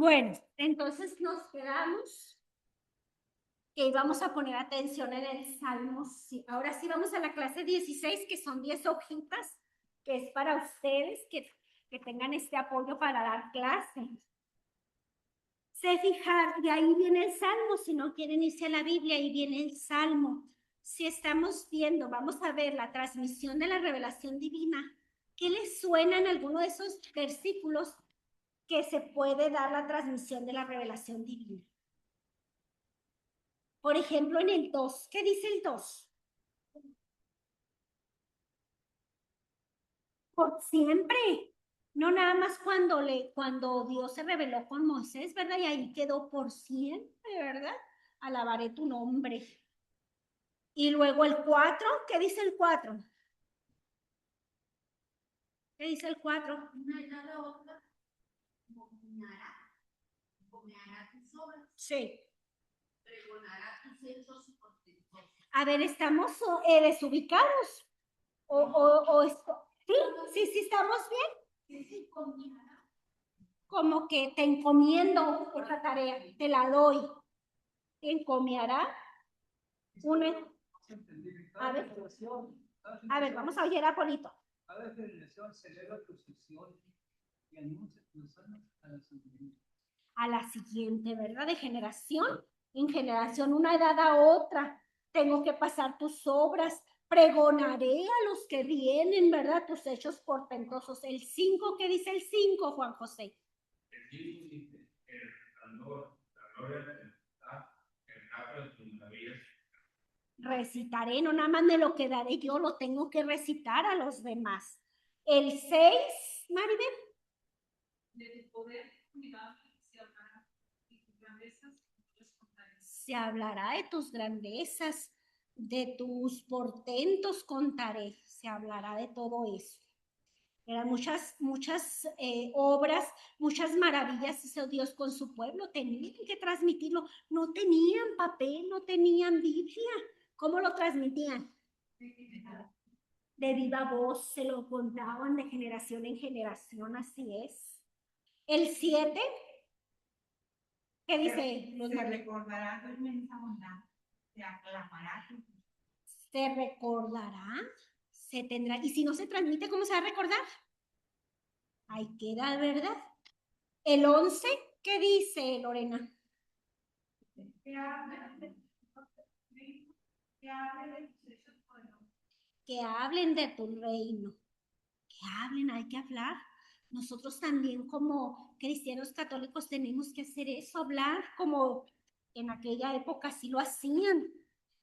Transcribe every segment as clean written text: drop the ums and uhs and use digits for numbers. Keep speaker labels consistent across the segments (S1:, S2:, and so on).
S1: Bueno, entonces nos quedamos que vamos a poner atención en el Salmo. Sí, ahora sí vamos a la clase 16, que son 10 hojitas, que es para ustedes que tengan este apoyo para dar clase. Se fijar, de ahí viene el Salmo, si no quieren irse a la Biblia, ahí viene el Salmo. Si estamos viendo, vamos a ver la transmisión de la revelación divina, ¿qué les suena en alguno de esos versículos que se puede dar la transmisión de la revelación divina? Por ejemplo, en el 2, ¿qué dice el 2? Por siempre. No nada más cuando Dios se reveló con Moisés, ¿verdad? Y ahí quedó por siempre, ¿verdad? Alabaré tu nombre. Y luego el 4, ¿qué dice el 4? ¿Qué dice el 4? Sí. A ver, ¿estamos desubicados? Sí, estamos bien. Como que te encomiendo esta tarea, te la doy. Te encomiará una. A ver, vamos a oír a Polito. A la siguiente, ¿verdad? De generación en generación, una edad a otra. Tengo que pasar tus obras, pregonaré a los que vienen, ¿verdad? Tus hechos portentosos. El 5, ¿qué dice el 5, Juan José? El 5 dice, el resplandor, la gloria de el de tus maravillas. Recitaré, no nada más me lo quedaré yo, lo tengo que recitar a los demás. El 6, Maribel. De tu poder, se hablará de tus grandezas, de tus portentos contaré, se hablará de todo eso. Eran muchas obras, muchas maravillas hizo Dios con su pueblo, tenían que transmitirlo, no tenían papel, no tenían Biblia, ¿cómo lo transmitían? De viva voz, se lo contaban de generación en generación, así es. El 7, ¿qué dice?
S2: Se recordará tu inmensa bondad, se aclamará.
S1: Se recordará, se tendrá, y si no se transmite, ¿cómo se va a recordar? Ahí queda, ¿verdad? El 11, ¿qué dice, Lorena? Que hablen de tu reino, que hablen, hay que hablar. Nosotros también como cristianos católicos tenemos que hacer eso, hablar como en aquella época sí lo hacían.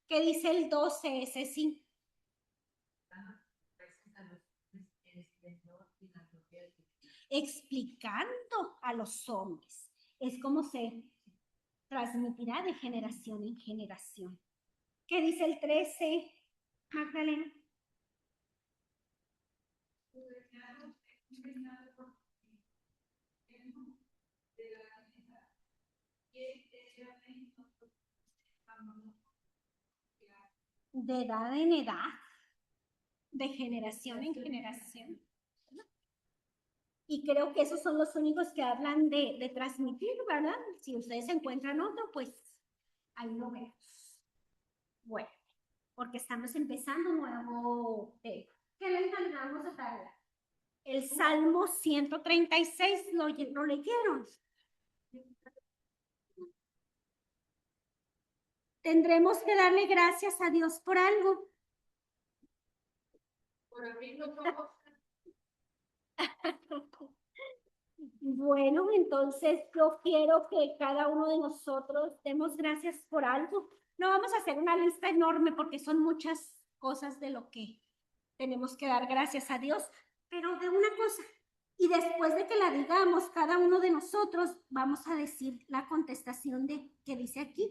S1: ¿Qué dice el 12, ese sí? Explicando a los hombres. Es como se transmitirá de generación en generación. ¿Qué dice el 13, Magdalena? De edad en edad, de generación en generación. Y creo que esos son los únicos que hablan de transmitir, ¿verdad? Si ustedes encuentran otro, pues ahí lo vemos. Bueno, porque estamos empezando un nuevo tema. ¿Qué le encargamos a tarea? El Salmo 136, ¿lo leyeron? Tendremos que darle gracias a Dios por algo. Por abrirnos ojos. Bueno, entonces yo quiero que cada uno de nosotros demos gracias por algo. No vamos a hacer una lista enorme porque son muchas cosas de lo que tenemos que dar gracias a Dios, pero de una cosa. Y después de que la digamos, cada uno de nosotros vamos a decir la contestación de que dice aquí,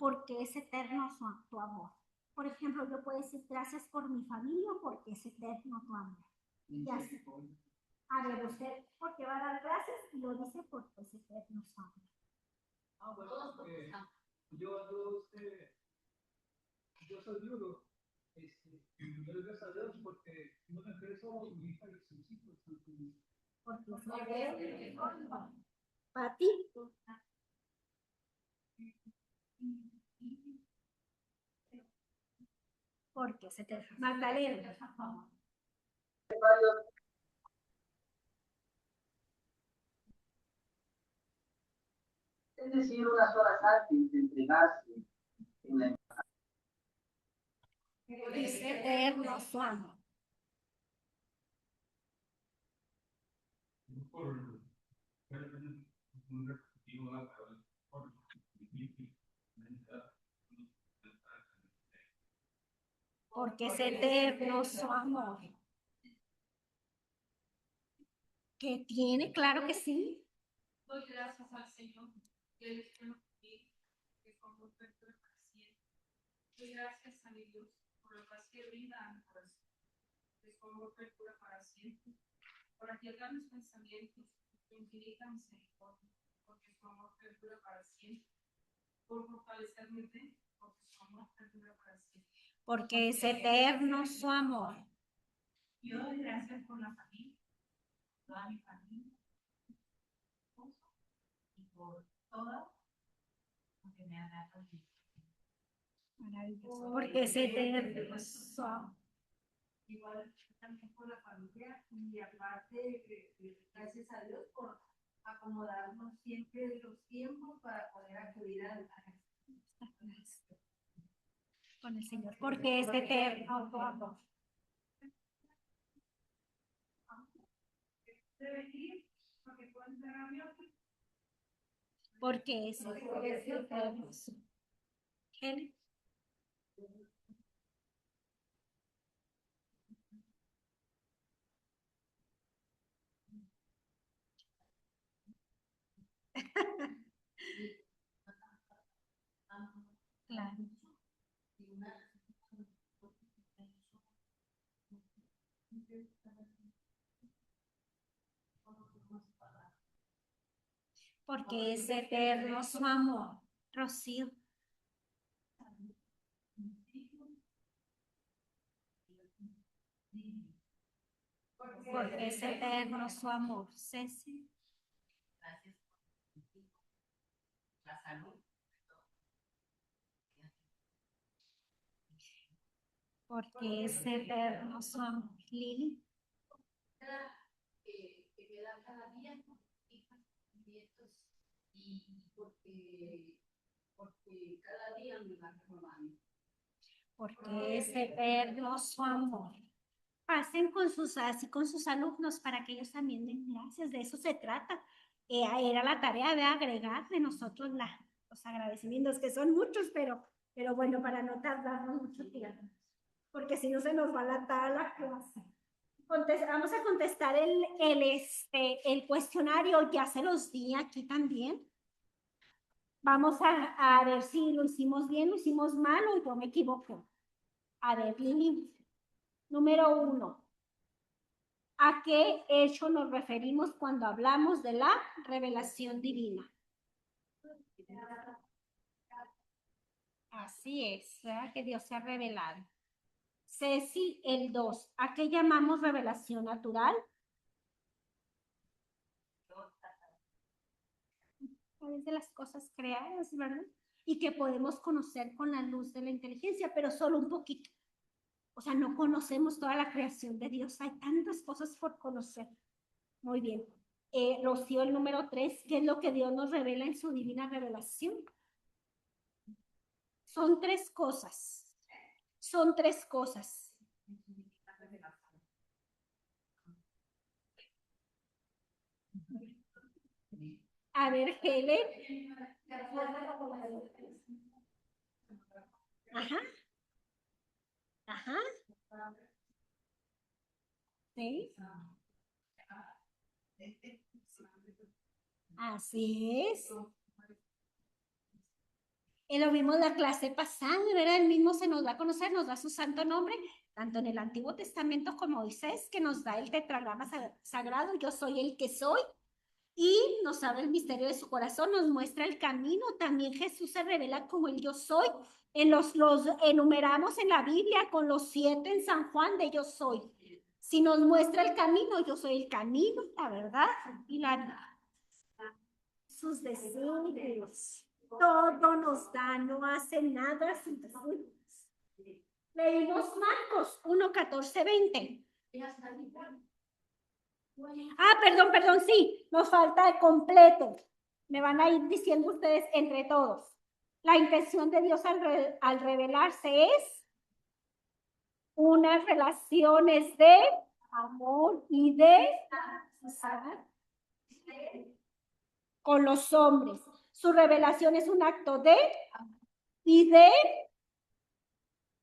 S1: porque es eterno tu amor. Por ejemplo, yo puedo decir gracias por mi familia porque es eterno tu amor. Y así. A ver, usted, porque va a dar gracias y lo dice porque es eterno su amor.
S3: Bueno, yo soy viudo. Yo le doy gracias a Dios porque no me interesó mi hija y sus hijos.
S1: Pati. Porque se te... Magdalena.
S4: Es decir, unas horas antes de entregarse en la
S1: Es eterno su amor. Porque es eterno su amor. ¿Que tiene? Claro que sí.
S2: Doy gracias al Señor, que Él es bueno conmigo, que como perfecto para siempre. Doy gracias a mi Dios por la paz que brinda a mi corazón, que como perfecto para siempre. Por aquietar mis pensamientos, con infinita misericordia, porque su amor perdura para siempre. Por fortalecer mi fe, porque su amor perdura para siempre.
S1: Porque es eterno su amor.
S2: Yo doy gracias por la familia, toda mi familia, y por todo lo que me ha dado Dios.
S1: Maravilloso. Porque es eterno su amor.
S2: Igual también por la familia y aparte, gracias a Dios por acomodarnos siempre los tiempos para poder acudir a
S1: Con el Señor. Porque es eterno su amor. Porque es eterno su amor. Claro. Porque es eterno su amor. Rocío. Porque es eterno su amor. Ceci.
S2: Gracias por la salud.
S1: Porque es eterno su amor. Lili.
S5: Que me da cada día, hijas, nietos, y porque cada día me va renovando.
S1: Porque es eterno su amor. Pasen con sus alumnos para que ellos también den gracias. De eso se trata. Era la tarea de agregar de nosotros los agradecimientos, que son muchos, pero bueno, para no tardarnos mucho tiempo, porque si no se nos va a latar la clase. Vamos a contestar el cuestionario, ya se los di aquí también. Vamos a ver si lo hicimos bien, lo hicimos mal o yo me equivoqué. A ver, Lili, número 1. ¿A qué hecho nos referimos cuando hablamos de la revelación divina? Así es, ¿verdad? Que Dios se ha revelado. Ceci, el 2. ¿A qué llamamos revelación natural? A través de las cosas creadas, ¿verdad? Y que podemos conocer con la luz de la inteligencia, pero solo un poquito. O sea, no conocemos toda la creación de Dios. Hay tantas cosas por conocer. Muy bien. Rocío, el número 3. ¿Qué es lo que Dios nos revela en su divina revelación? Son 3 cosas. Son 3 cosas. A ver, Helen. Ajá. Ajá. Sí. Así es. Lo vimos la clase pasada, ¿verdad? Él mismo se nos da a conocer, nos da su santo nombre, tanto en el Antiguo Testamento como Moisés, que nos da el tetragrama sagrado, yo soy el que soy, y nos abre el misterio de su corazón, nos muestra el camino. También Jesús se revela como el yo soy. Los enumeramos en la Biblia con los 7 en San Juan de yo soy. Si nos muestra el camino, yo soy el camino, la verdad y la vida. sus designios. Todo nos da, no hace nada sin designios. Leímos Marcos 1, 14, 20. Perdón, sí, nos falta el completo. Me van a ir diciendo ustedes entre todos. La intención de Dios al revelarse es unas relaciones de amor y de amistad con los hombres. Su revelación es un acto de y de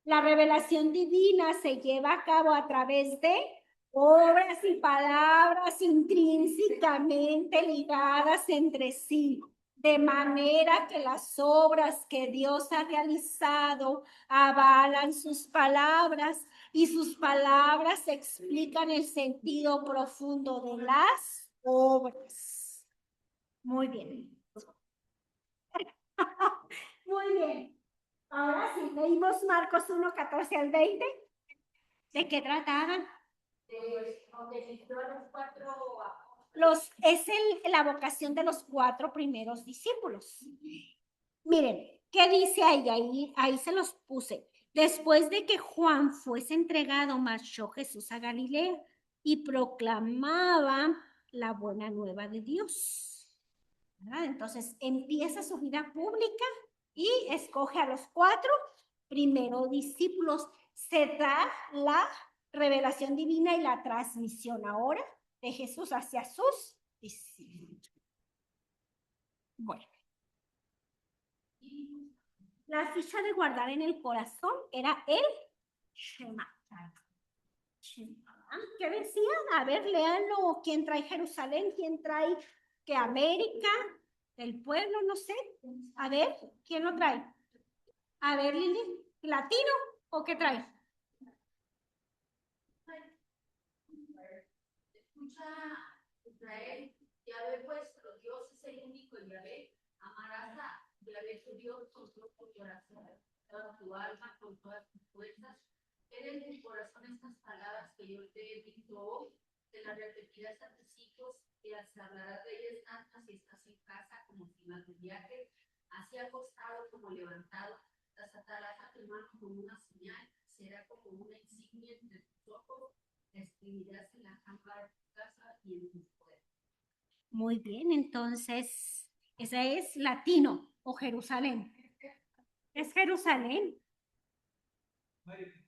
S1: la revelación divina se lleva a cabo a través de obras y palabras intrínsecamente ligadas entre sí, de manera que las obras que Dios ha realizado avalan sus palabras y sus palabras explican el sentido profundo de las obras. Muy bien. Muy bien. Ahora sí, leímos Marcos 1, 14 al 20. ¿De qué trataban? La vocación de los 4 primeros discípulos. Miren, ¿qué dice ahí? Ahí se los puse. Después de que Juan fuese entregado, marchó Jesús a Galilea y proclamaba la buena nueva de Dios. ¿Verdad? Entonces empieza su vida pública y escoge a los 4 primeros discípulos. Se da la revelación divina y la transmisión ahora de Jesús hacia sus discípulos. Bueno. La ficha de guardar en el corazón era el Shema. ¿Qué decían? A ver, léanlo. ¿Quién trae Jerusalén? ¿Quién trae que América? ¿El pueblo? No sé. A ver, ¿quién lo trae? A ver, Lili, ¿latino o qué trae?
S5: Escucha, Israel, Yahvé vuestro Dios es el único Yahvé. Amarás a Yahvé tu Dios con todo tu corazón, toda tu alma, con todas tus fuerzas. Queden en tu corazón estas palabras que yo te he dicho hoy, te las repetirás a tus hijos, y las hablarás de ellas tanto si estás en casa como si vas de viaje, así acostado como levantado, las atarás a tu mano como una señal, será como una insignia entre tus ojos, la escribirás en la cámara de tu casa y en tus puertas.
S1: Muy bien, entonces, esa es latino o Jerusalén. ¿Es Jerusalén?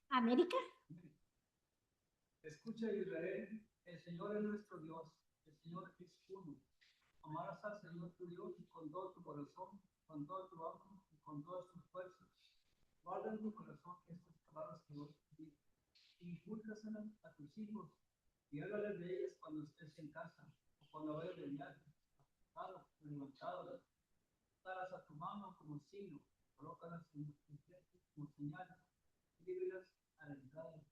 S1: ¿América?
S3: Escucha, Israel, el Señor es nuestro Dios, el Señor es uno. Amarás al Señor tu Dios con todo tu corazón, con todo tu alma y con todas tus fuerzas. Guarda en tu corazón estas palabras que hoy te digo. Incúlcaselas a tus hijos y háblales de ellas cuando estés en casa o cuando vayas de viaje, acostado, levantado. Darás a tu mano como signo, colócalas en tus pies como señal, escríbelas a la entrada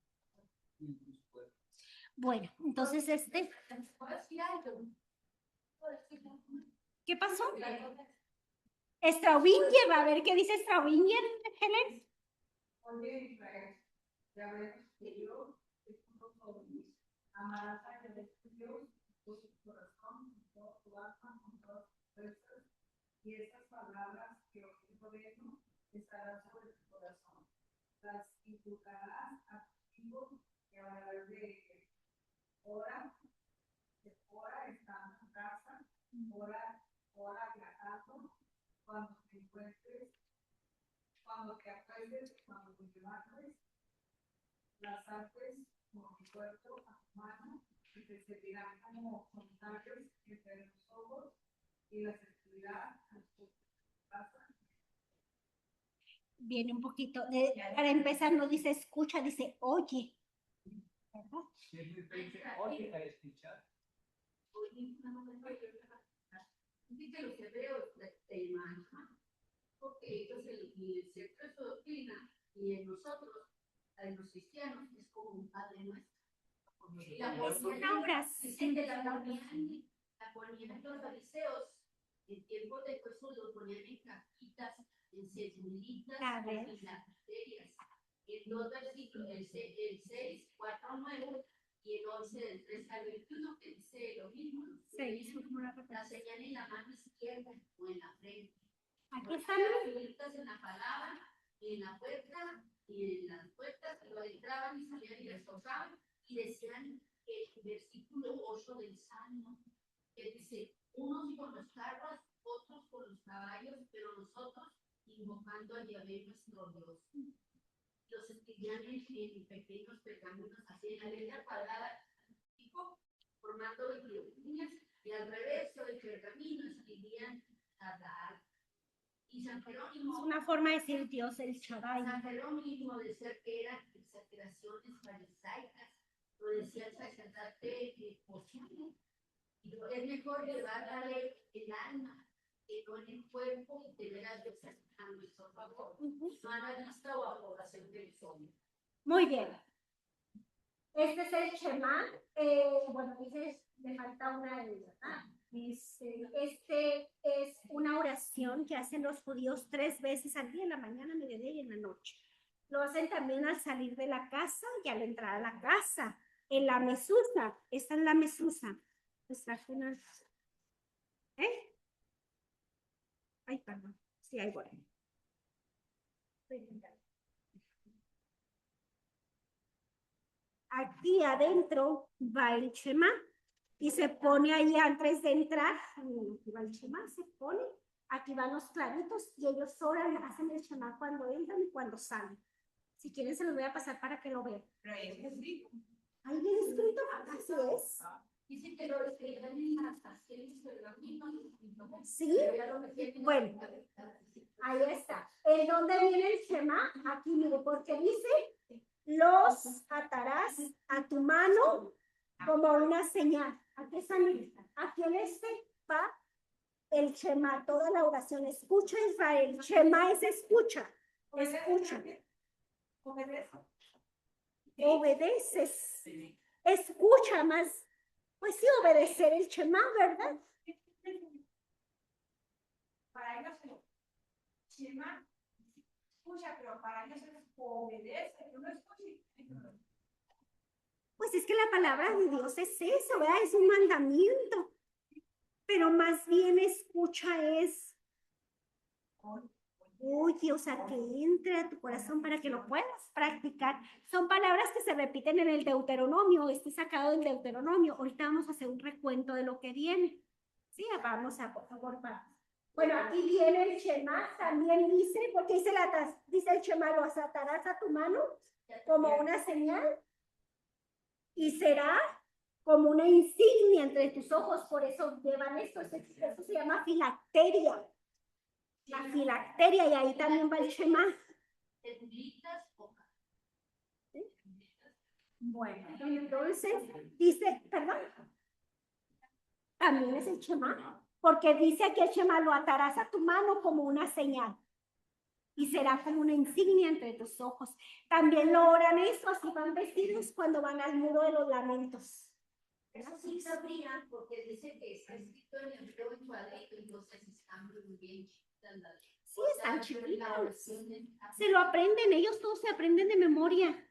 S3: y en tus puertas.
S1: Bueno, entonces ¿qué pasó? Straubinger, a ver qué dice Straubinger, Helen.
S2: Oye, Israel, ya ves que yo es uno solo. Amarás a Dios con tu corazón, con todo tu alma, con todas tus fuerzas, y esas palabras que os ordeno estarán sobre tu corazón. Las inculcarás a tus hijos y hablarás de ellas. Ora estando en casa, ora viajando, cuando te encuentres, cuando te acuestes, cuando te levantes, las artes como mi cuerpo a tu mano y te servirán como contactos entre los ojos y las escribirás a tu casa.
S1: Viene un poquito, para empezar no dice escucha, dice oye. ¿Verdad?
S3: Si es diferente, oye a escuchar.
S5: Dice los hebreos de imagen, porque ellos el centro de su doctrina y en nosotros, en los cristianos, es como un Padre Nuestro. Dicen que la ponían los fariseos en tiempos de Jesús, los ponían en cajitas, en cedrulitas, en filacterias. En 2 versículos, el 6, 4, 9 y en 8, 12 del 3 al 21, que dice lo mismo.
S1: Se hizo como una
S5: La
S1: repetición.
S5: señal en la mano izquierda o en la frente.
S1: Aquí están.
S5: Figuritas en la palabra, en la puerta y en las puertas, lo entraban y salían y les tocaban y decían el versículo 8 del Salmo, que dice, unos por los carros, otros por los caballos, pero nosotros invocando a Yahvé nuestro Dios. Los escribían en pequeños pergaminos, así en la letra cuadrada, formando líneas, y al reverso del pergamino escribían Adar. Y San
S1: Es
S5: Jerónimo,
S1: una forma de decir Dios el Shaddai.
S5: San Jerónimo decía que eran exageraciones farisaicas, lo decía el sacerdote José. Es mejor llevar la ley en el alma que no en el cuerpo y tener a Dios a nuestro favor, no a la vista o aprobación del hombre.
S1: Muy bien. Este es el Shema. Bueno, dice, me falta una de ellas, ¿verdad? Este es una oración que hacen los judíos 3 veces al día, en la mañana, mediodía y en la noche. Lo hacen también al salir de la casa y al entrar a la casa. En la mesusa, esta es la mesusa. ¿Eh? Ay, perdón. Sí, ahí voy. Aquí adentro va el Shema y se pone ahí antes de entrar. Aquí va el Shema, se pone. Aquí van los claritos y ellos oran, hacen el Shema cuando entran y cuando salen. Si quieren se los voy a pasar para que lo vean. Ahí viene escrito, así es.
S5: Dice que lo escriben en las pasteles pergaminos.
S1: Sí, bueno, ahí está. ¿En dónde viene el Shema? Aquí, mire, porque dice, los atarás a tu mano como una señal. Aquí están, aquí en este va el Shema, toda la oración. Escucha, Israel. Shema es escucha. Escucha. Obedeces. Escucha más. Pues sí, obedecer el Shema, ¿verdad?
S2: Para ellos Shema escucha, pero para ellos es obedece, que uno escuche.
S1: Pues es que la palabra de Dios es eso, ¿verdad? Es un mandamiento. Pero más bien escucha es, oye, o sea, que entre a tu corazón para que lo puedas practicar. Son palabras que se repiten en el Deuteronomio, este sacado del Deuteronomio. Ahorita vamos a hacer un recuento de lo que viene. Sí, vamos a por partes. Bueno, aquí viene el Shema, también dice, porque dice el Shema, lo atarás a tu mano como una señal y será como una insignia entre tus ojos, por eso llevan esto, eso se llama filacteria. La filacteria, y ahí también va el Shema. ¿Sí? Bueno, entonces dice, perdón, también es el Shema, porque dice aquí el Shema, lo atarás a tu mano como una señal y será como una insignia entre tus ojos. También lo oran eso, así van vestidos cuando van al muro de los lamentos.
S5: Eso sí sabría, porque dice que está escrito en el hebreo en cuadrito, entonces están muy bien chiquitas.
S1: Sí, están chiquitas. Se lo aprenden, ellos todos se aprenden de memoria.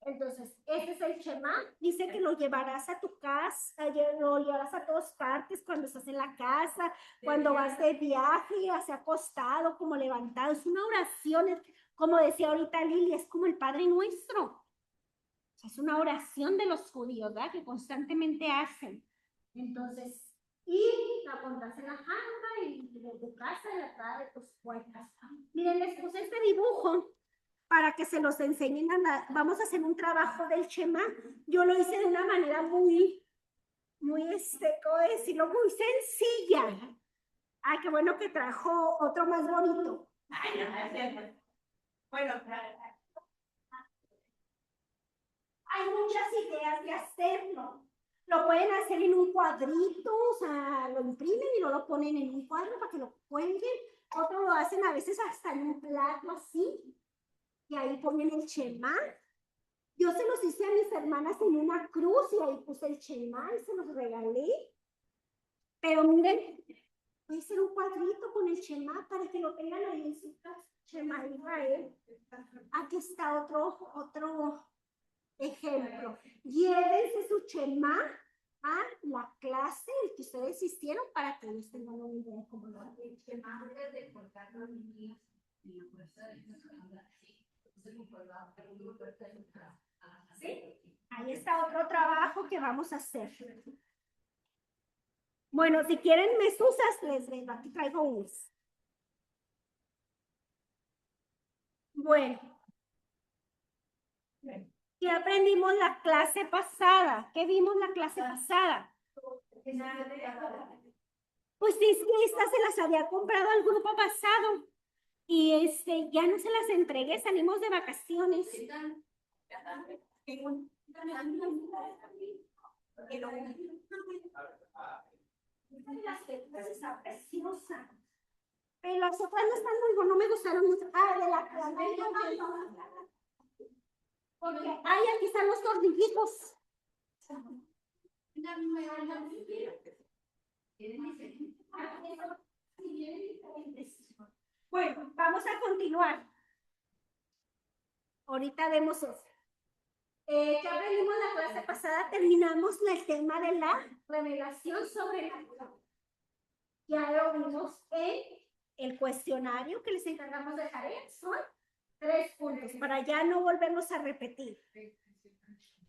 S1: Entonces, este es el Shema. Dice que lo llevarás a tu casa, lo llevarás a todas partes cuando estás en la casa, cuando vas de viaje, hacia acostado, como levantado. Es una oración, como decía ahorita Lili, es como el Padre Nuestro. Es una oración de los judíos, ¿verdad? Que constantemente hacen. Entonces, y la pondrás en la jamba y de tu casa y atrás de tus puertas. Miren, les puse este dibujo para que se los enseñen. Vamos a hacer un trabajo del Shema. Yo lo hice de una manera ¿cómo decirlo? Muy sencilla. Ay, qué bueno que trajo otro más bonito.
S2: Ay, no, bueno,
S1: hay muchas ideas de hacerlo. Lo pueden hacer en un cuadrito, o sea, lo imprimen y lo ponen en un cuadro para que lo cuelguen. Otros lo hacen a veces hasta en un plato así. Y ahí ponen el Shema. Yo se los hice a mis hermanas en una cruz y ahí puse el Shema y se los regalé. Pero miren, voy a hacer un cuadrito con el Shema para que lo tengan ahí en su casa. Shema Israel. Aquí está otro ejemplo. Y Shema a la clase el que ustedes hicieron para que ellos tengan una idea de cómo lo hacen.
S5: El Shema debe de cortar los niños y la fuerza de Dios.
S1: ¿Sí? Ahí está otro trabajo que vamos a hacer. Bueno, si quieren mesuzas, les vengo. Aquí traigo unos. Bueno. ¿Qué aprendimos la clase pasada? ¿Qué vimos la clase pasada? Pues sí, estas se las había comprado al grupo pasado. Y ya no se las entregué, salimos de vacaciones. Está preciosa. Pero las otras no están muy, no me gustaron mucho. Ah, de la porque aquí están los tornillitos. Bueno, vamos a continuar. Ahorita vemos eso. ¿Qué aprendimos la clase pasada? Terminamos el tema de la revelación sobrenatural. Ya lo vimos en el cuestionario que les encargamos de tarea. Son 3 puntos, para ya no volvernos a repetir.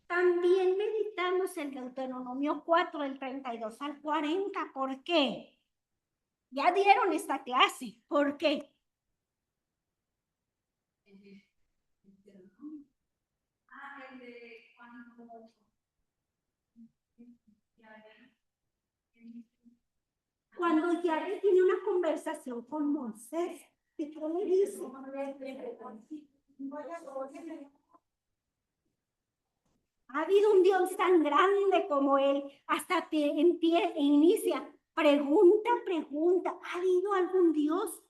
S1: También meditamos el Deuteronomio 4, del 32 al 40. ¿Por qué? Ya dieron esta clase. ¿Por qué? Cuando Yahvé tiene una conversación con Moisés, ¿qué le dice? Ha habido un Dios tan grande como él, hasta en pie e inicia. Pregunta. ¿Ha habido algún Dios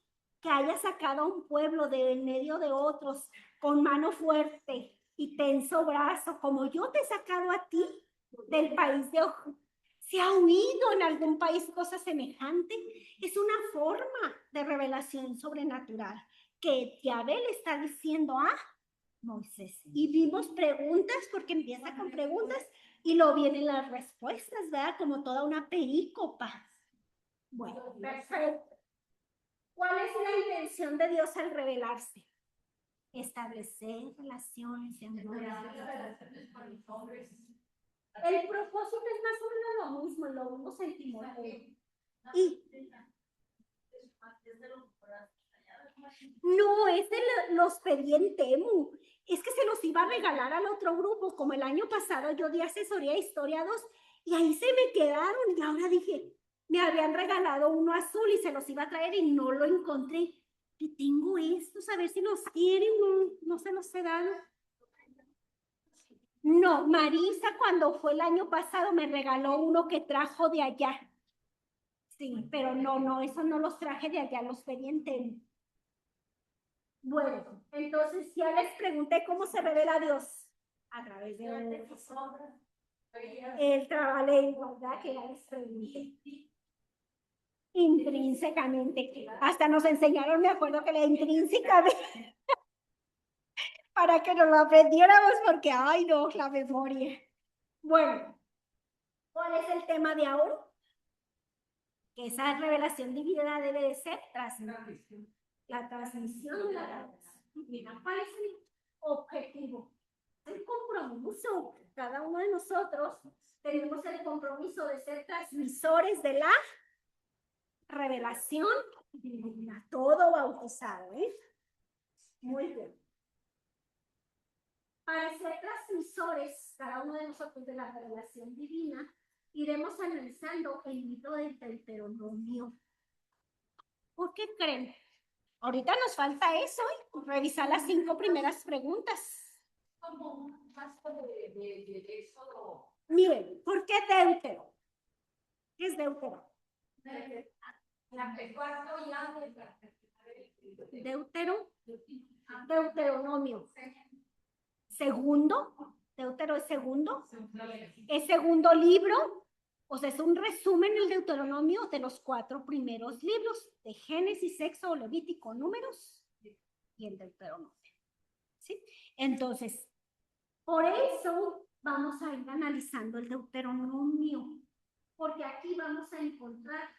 S1: que haya sacado a un pueblo de en medio de otros con mano fuerte y tenso brazo, como yo te he sacado a ti del país de Ojo? ¿Se ha oído en algún país cosa semejante? Es una forma de revelación sobrenatural que Yahvé le está diciendo a Moisés. Y vimos preguntas, porque empieza con preguntas y luego vienen las respuestas, ¿verdad? Como toda una perícopa. Bueno, perfecto. ¿Cuál es la intención de Dios al revelarse? Establecer relaciones en el propósito es más o menos lo mismo, lo vimos en Timoteo. Y no, los pedí en Temu. Es que se los iba a regalar al otro grupo, como el año pasado yo di asesoría de Historia 2 y ahí se me quedaron y ahora dije, me habían regalado uno azul y se los iba a traer y no lo encontré. Y tengo estos, a ver si los quieren, no se los he dado. No, Marisa cuando fue el año pasado me regaló uno que trajo de allá. Sí, pero no, esos no los traje de allá, los pedí en Temu. Bueno, entonces ya les pregunté cómo se revela Dios a través de el trabalengua, ¿verdad? Que ya les pregunté. Intrínsecamente. Hasta nos enseñaron, me acuerdo que la intrínsecamente, para que nos lo aprendiéramos, porque, ay no, la memoria. Bueno, ¿cuál es el tema de ahora? Que esa revelación divina debe de ser transmisión. La transmisión de la revelación divina. ¿Cuál es el objetivo? El compromiso. Cada uno de nosotros tenemos el compromiso de ser transmisores de la revelación divina. Todo bautizado, ¿eh? Muy bien. Para ser transmisores, cada uno de nosotros, de la revelación divina, iremos analizando el libro del Deuteronomio. ¿Por qué creen? Ahorita nos falta eso, ¿eh? Revisar las 5 primeras preguntas.
S5: Como un paso de Éxodo.
S1: Miren, ¿por qué Deutero? ¿Qué es Deutero? Deuteronomio. Segundo, Deutero es segundo. Es segundo libro, o sea, es un resumen el Deuteronomio de los 4 primeros libros de Génesis, Éxodo, Levítico, Números y el Deuteronomio. ¿Sí? Entonces, Por eso vamos a ir analizando el Deuteronomio, porque aquí vamos a encontrar,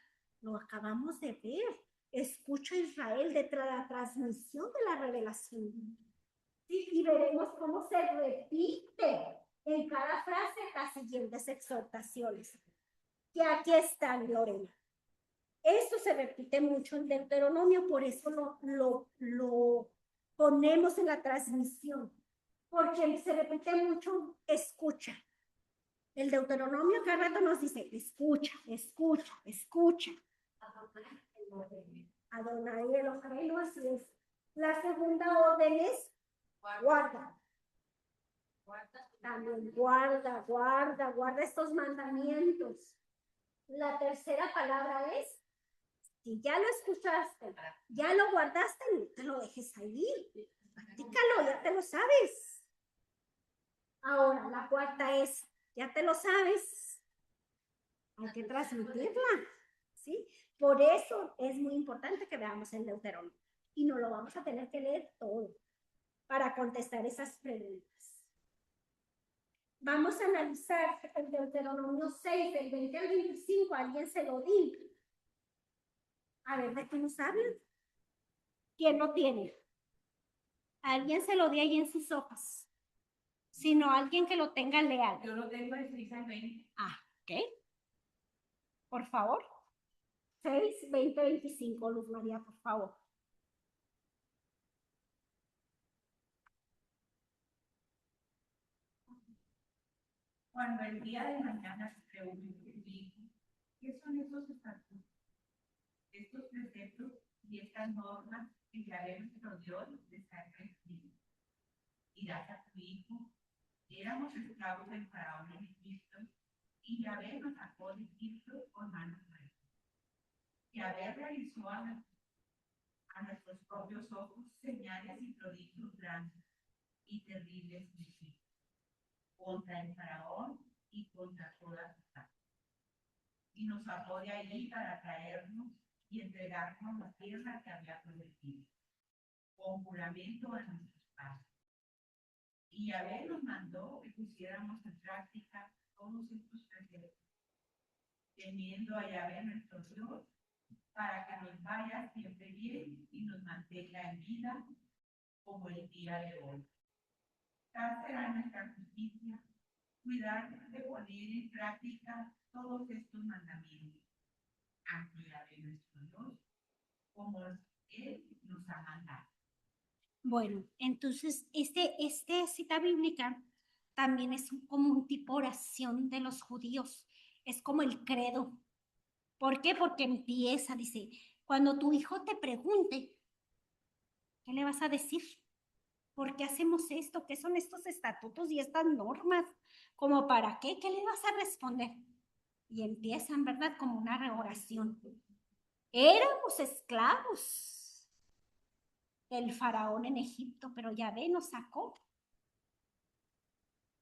S1: lo acabamos de ver, escucha Israel detrás de la transmisión de la revelación. ¿Sí? Y veremos cómo se repite en cada frase las siguientes exhortaciones. Que aquí están, Lorena. Esto se repite mucho en Deuteronomio, por eso lo ponemos en la transmisión, porque se repite mucho, escucha. El Deuteronomio cada rato nos dice, escucha, escucha, escucha. Adonai Eloheinu, así es. La segunda orden es guarda. También guarda, guarda, guarda estos mandamientos. La tercera palabra es, si ya lo escuchaste, ya lo guardaste, no te lo dejes ahí. Practícalo, ya te lo sabes. Ahora, la cuarta es, ya te lo sabes, hay que transmitirla, ¿sí? Por eso es muy importante que veamos el Deuteronomio. Y no lo vamos a tener que leer todo para contestar esas preguntas. Vamos a analizar el Deuteronomio 6, del 20 al 25. ¿Alguien se lo di? A ver, ¿de qué nos hablan? ¿Quién lo tiene? Alguien se lo di ahí en sus hojas. Sino alguien que lo tenga leal.
S2: Yo lo tengo de 6 al 20.
S1: Ah, ok. Por favor. 6, 20, 25, Luz María, por favor.
S2: Cuando el día de mañana se reúne dijo, ¿qué son estos estatutos, estos preceptos y estas normas que Yahvé nuestro Dios les ha escrito? Dirás a tu hijo, éramos esclavos del faraón en Egipto, y Yahvé nos sacó de Egipto con manos fuertes. Yahvé realizó a nuestros propios ojos señales y prodigios grandes y terribles contra el faraón y contra toda su casa. Y nos sacó de allí para traernos y entregarnos la tierra que había prometido, con juramento a nuestros padres. Y Yahvé nos mandó que pusiéramos en práctica todos estos preceptos, temiendo a Yahvé nuestro Dios, para que nos vaya siempre bien y nos mantenga en vida como el día de hoy. Tal será nuestra justicia, cuidar de poner en práctica todos estos mandamientos ante Yahvé nuestro Dios, como Él nos ha mandado.
S1: Bueno, entonces, esta cita bíblica también es como un tipo de oración de los judíos. Es como el credo. ¿Por qué? Porque empieza, dice, cuando tu hijo te pregunte, ¿qué le vas a decir? ¿Por qué hacemos esto? ¿Qué son estos estatutos y estas normas? ¿Cómo para qué? ¿Qué le vas a responder? Y empiezan, ¿verdad? Como una reoración. Éramos esclavos del faraón en Egipto, pero Yahvé nos sacó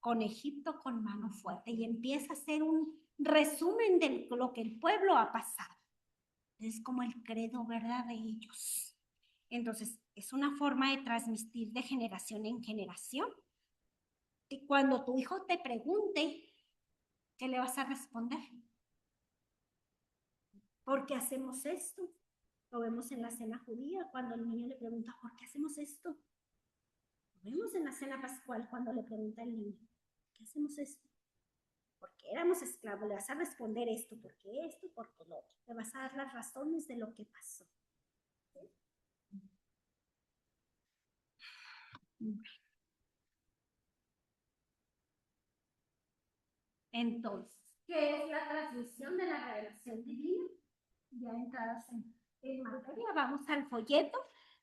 S1: con Egipto con mano fuerte y empieza a hacer un resumen de lo que el pueblo ha pasado. Es como el credo, ¿verdad? De ellos. Entonces, es una forma de transmitir de generación en generación. Y cuando tu hijo te pregunte, ¿qué le vas a responder? ¿Por qué hacemos esto? Lo vemos en la cena judía, cuando el niño le pregunta, ¿por qué hacemos esto? Lo vemos en la cena pascual, cuando le pregunta el niño, ¿por qué hacemos esto? Porque éramos esclavos, le vas a responder esto, ¿por qué esto? ¿Por qué lo otro? Le vas a dar las razones de lo que pasó. ¿Sí? Entonces, ¿qué es la transmisión de la revelación divina? Ya entradas en materia, vamos al folleto,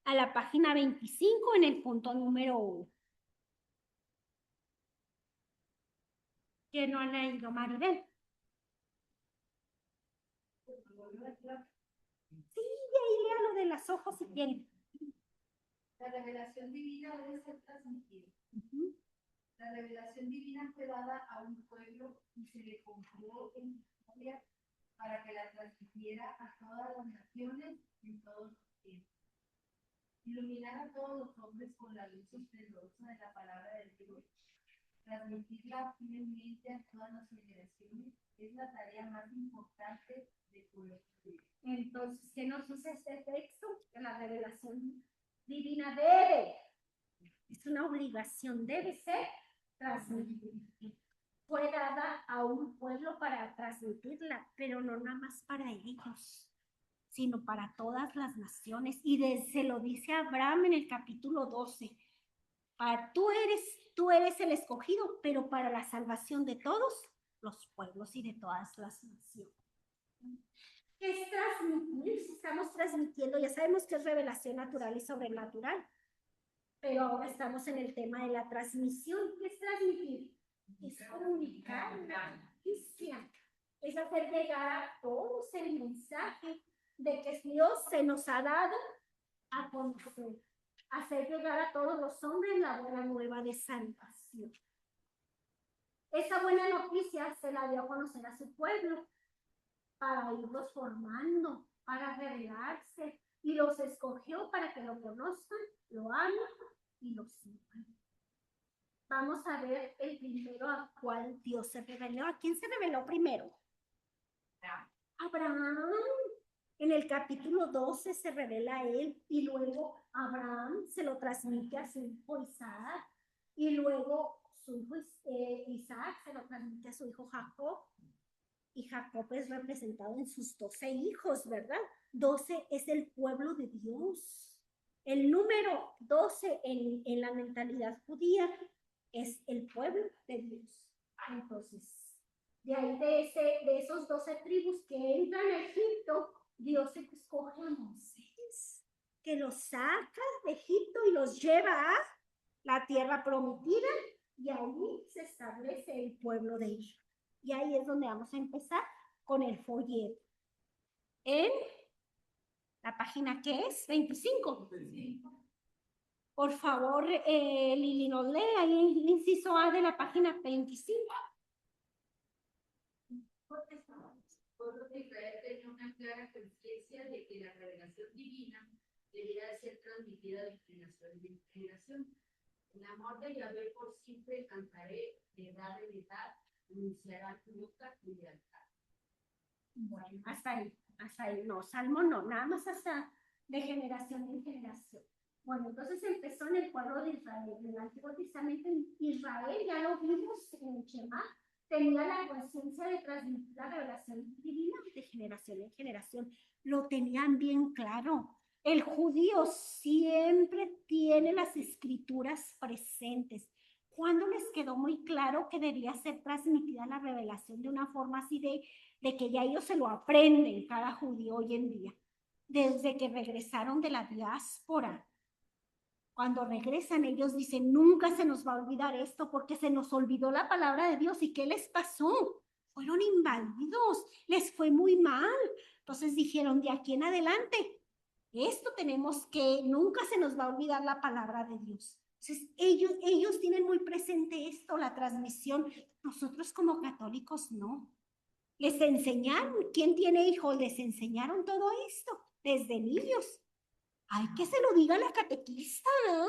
S1: a la página 25, en el punto número 1. ¿Quién no ha leído, Maribel? Sí, ahí lea lo de las ojos si quieren.
S5: La revelación divina debe ser transmitida. La revelación divina fue dada a un pueblo y se le confió en historia para que la transmitiera a todas las naciones en todos los tiempos. Iluminar a todos los hombres con la luz esplendorosa de la palabra de Dios Transmitirla fielmente a todas las generaciones es la tarea más importante de tu estudio.
S1: Entonces, ¿qué nos dice este texto? Que la revelación divina debe, es una obligación, debe ser transmitida. Fue dada a un pueblo para transmitirla, pero no nada más para ellos, sino para todas las naciones. Y se lo dice Abraham en el capítulo 12. Tú eres el escogido, pero para la salvación de todos los pueblos y de todas las naciones. ¿Qué es transmitir? Si estamos transmitiendo, ya sabemos que es revelación natural y sobrenatural, pero ahora estamos en el tema de la transmisión. ¿Qué es transmitir? Es comunicar la noticia, es hacer llegar a todos el mensaje de que Dios se nos ha dado a conocer, hacer llegar a todos los hombres la buena nueva de salvación. Esa buena noticia se la dio a conocer a su pueblo para irlos formando, para revelarse, y los escogió para que lo conozcan, lo amen y lo sigan. Vamos a ver el primero a cuál Dios se reveló. ¿A quién se reveló primero? Abraham. En el capítulo 12 se revela a él y luego Abraham se lo transmite a su hijo Isaac y luego su hijo Isaac se lo transmite a su hijo Jacob y Jacob es representado en sus 12 hijos, ¿verdad? 12 es el pueblo de Dios. El número 12 en la mentalidad judía es el pueblo de Dios. Entonces, de ahí de esos 12 tribus que entran a Egipto, Dios escoge a Moisés, que los saca de Egipto y los lleva a la tierra prometida, y ahí se establece el pueblo de Israel. Y ahí es donde vamos a empezar con el folleto. En la página que es 25. Por favor, Lili, nos lee ahí el inciso A de la página 25.
S5: Pueblo de Israel tenía una clara conciencia de que la revelación divina debía ser transmitida de generación en generación. El amor de Yahvé por siempre cantaré, de edad en edad, anunciará nunca tu lealtad.
S1: Bueno, hasta ahí, no, Salmo no, nada más hasta de generación en generación. Bueno, entonces empezó en el pueblo de Israel, en el Antiguo Testamento. Israel, ya lo vimos en el Shema, tenía la conciencia de transmitir la revelación divina de generación en generación. Lo tenían bien claro. El judío siempre tiene las escrituras presentes. ¿Cuándo les quedó muy claro que debía ser transmitida la revelación de una forma así de que ya ellos se lo aprenden, cada judío hoy en día? Desde que regresaron de la diáspora. Cuando regresan, ellos dicen, nunca se nos va a olvidar esto porque se nos olvidó la palabra de Dios. ¿Y qué les pasó? Fueron invadidos, les fue muy mal. Entonces dijeron, de aquí en adelante, esto tenemos que, nunca se nos va a olvidar la palabra de Dios. Entonces, ellos tienen muy presente esto, la transmisión. Nosotros como católicos no. Les enseñaron, ¿quién tiene hijos? Les enseñaron todo esto desde niños. Ay, que se lo diga la catequista, ¿no?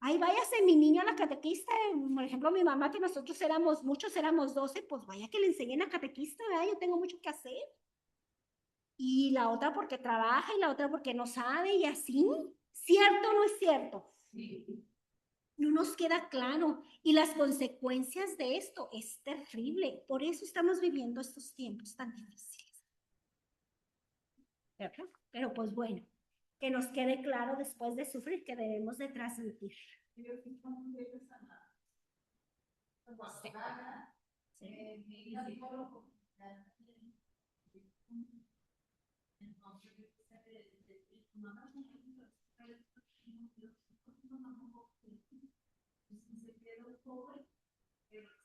S1: Ay, váyase mi niño a la catequista. Por ejemplo, mi mamá, que nosotros muchos éramos 12, pues vaya que le enseñen a catequista, ¿verdad? Yo tengo mucho que hacer. Y la otra porque trabaja y la otra porque no sabe y así. ¿Cierto o no es cierto?
S5: Sí.
S1: No nos queda claro. Y las consecuencias de esto es terrible. Por eso estamos viviendo estos tiempos tan difíciles. ¿Verdad? Pero pues bueno, que nos quede claro después de sufrir que debemos de transmitir. Sí.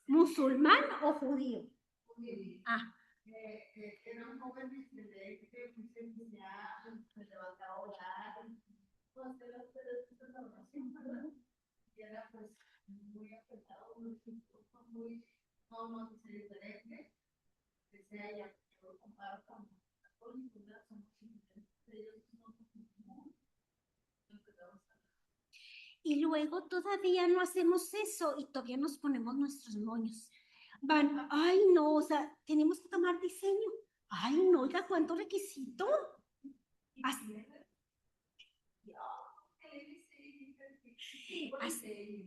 S1: ¿Musulmán o judío? Ah.
S5: Era un joven excelente, pues ya se levantaba a orar, pues de la oración, ¿verdad? Y era pues muy afectado, muy, no se diferente, que se haya comparado con católicos, son muy diferentes, ellos no son como lo que vamos a hablar.
S1: Y luego todavía no hacemos eso y todavía nos ponemos nuestros moños. Van, ay no, o sea, tenemos que tomar diseño. Ay no, oiga, ¿cuánto requisito?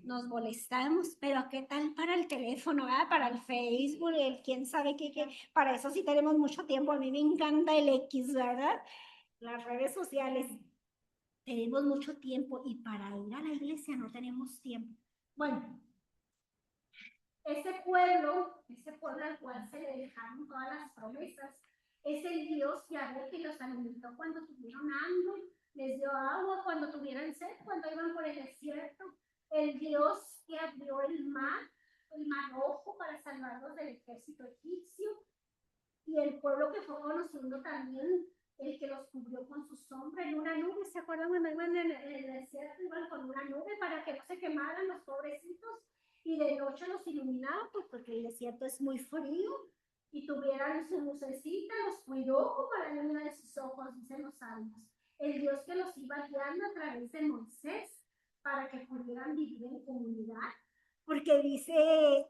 S1: Nos molestamos, pero ¿qué tal para el teléfono, para el Facebook, el quién sabe qué? Para eso sí tenemos mucho tiempo. A mí me encanta el X, ¿verdad? Las redes sociales. Tenemos mucho tiempo y para ir a la iglesia no tenemos tiempo. Bueno, ese pueblo al cual se le dejaron todas las promesas, es el Dios Yahvé que los alimentó cuando tuvieron hambre, les dio agua cuando tuvieran sed, cuando iban por el desierto. El Dios que abrió el mar rojo para salvarlos del ejército egipcio. Y el pueblo que fue conociendo también, el que los cubrió con su sombra en una nube. ¿Se acuerdan cuando iban en el desierto? Iban con una nube para que no se quemaran los pobrecitos. Y de noche los iluminaba, pues porque el desierto es muy frío. Y tuvieran su lucecita, los cuidó como a la luna de sus ojos, dicen los salmos. El Dios que los iba guiando a través de Moisés para que pudieran vivir en comunidad. Porque dice,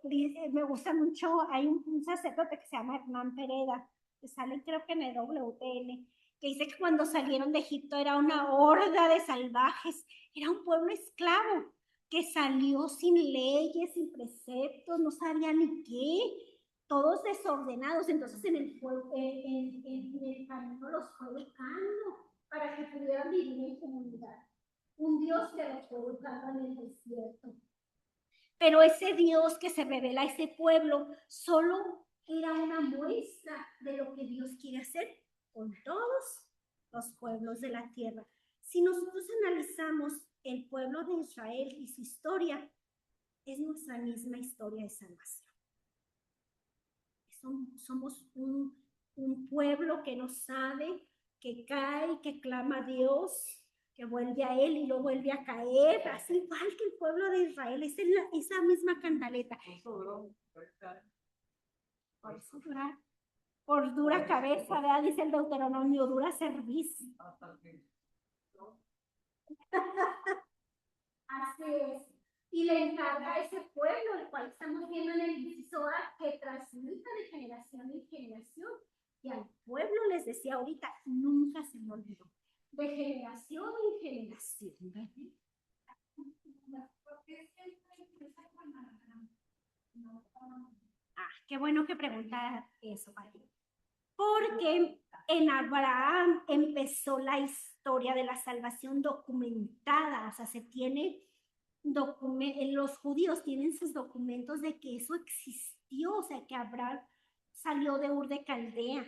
S1: me gusta mucho, hay un sacerdote que se llama Hernán Pereda, que sale creo que en el WTN, que dice que cuando salieron de Egipto era una horda de salvajes, era un pueblo esclavo, que salió sin leyes, sin preceptos, no sabía ni qué, todos desordenados. Entonces en el camino los fue educando para que pudieran vivir en comunidad. Un Dios que los fue educando en el desierto. Pero ese Dios que se revela a ese pueblo solo era una muestra de lo que Dios quiere hacer con todos los pueblos de la tierra. Si nosotros analizamos el pueblo de Israel y su historia, es nuestra misma historia de salvación. Somos un pueblo que no sabe, que cae, que clama a Dios, que vuelve a él y lo vuelve a caer, así igual que el pueblo de Israel, es esa misma cantaleta. Por eso dura, por dura cabeza, ¿verdad? Dice el Deuteronomio, dura cerviz. Así es. Y le encarga a ese pueblo, el cual estamos viendo en el inciso A, que transmita de generación en generación. Y al pueblo les decía ahorita, nunca se me olvidó. De generación en generación. Qué bueno que pregunta eso, Pati. Porque en Abraham empezó la historia de la salvación documentada, o sea, se tiene los judíos tienen sus documentos de que eso existió, o sea, que Abraham salió de Ur de Caldea.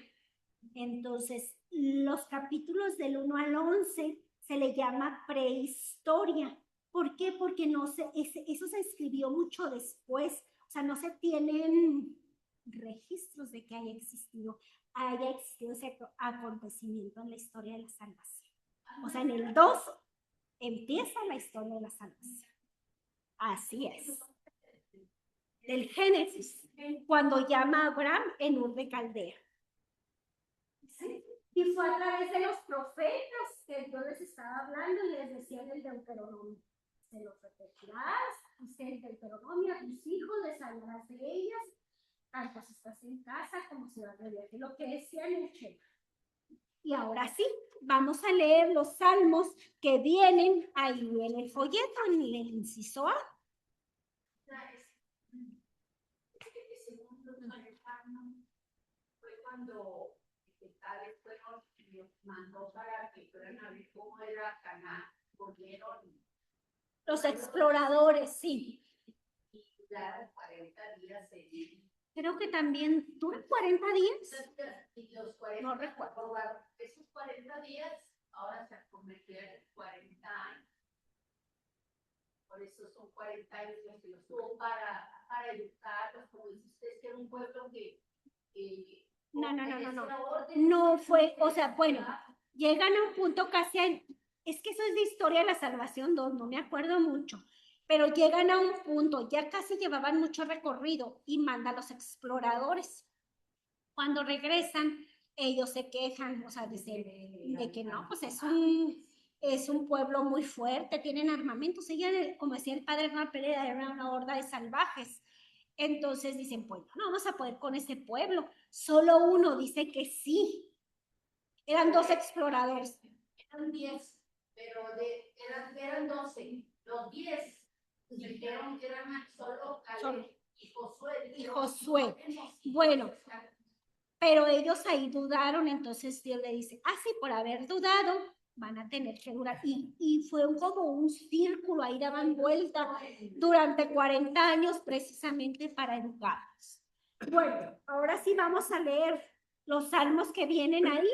S1: Entonces, los capítulos del 1 al 11 se le llama prehistoria. ¿Por qué? Porque eso se escribió mucho después, o sea, no se tienen registros de que haya existido ese acontecimiento en la historia de la salvación. O sea, en el 2 empieza la historia de la salvación. Así es. Del Génesis, cuando llama a Abraham en Ur de Caldea. ¿Sí? Y fue a través de los profetas que Dios les estaba hablando y les decía en el Deuteronomio: se los repetirás, dice el Deuteronomio, a tus hijos les hablarás de ellas, tanto si estás en casa como si vas de viaje, lo que decía en el Shema. Y ahora sí, vamos a leer los salmos que vienen ahí en el folleto, en el inciso A.
S5: Fue cuando tales fueron y los mandó para que fueran a ver cómo era Canaán, volvieron.
S1: Los exploradores, sí.
S5: Y duraron 40 días seguidos.
S1: Creo que también duran 40 días.
S5: Y los 40,
S1: no recuerdo.
S5: Esos 40 días ahora se convirtieron en 40 años. Por eso son 40 años los que los tuvo para educarlos, como dice usted, que era un pueblo que
S1: no fue, o sea, bueno, llegan a un punto casi es que eso es de Historia de la Salvación 2, no me acuerdo mucho, pero llegan a un punto, ya casi llevaban mucho recorrido y manda a los exploradores. Cuando regresan, ellos se quejan, o sea, dicen de que no, pues es un pueblo muy fuerte, tienen armamentos. Ella, como decía el padre Hernán Pérez, era una horda de salvajes. Entonces dicen, pues no vamos a poder con ese pueblo. Solo uno dice que sí. Eran 2 exploradores.
S5: Eran 10, pero eran 12. Los 10 dijeron que eran solo Caleb y Josué.
S1: Y Josué. Bueno, pero ellos ahí dudaron, entonces Dios le dice, sí, por haber dudado, van a tener que durar. Y fue como un círculo, ahí daban vuelta durante 40 años precisamente para educarlos. Bueno, ahora sí vamos a leer los salmos que vienen ahí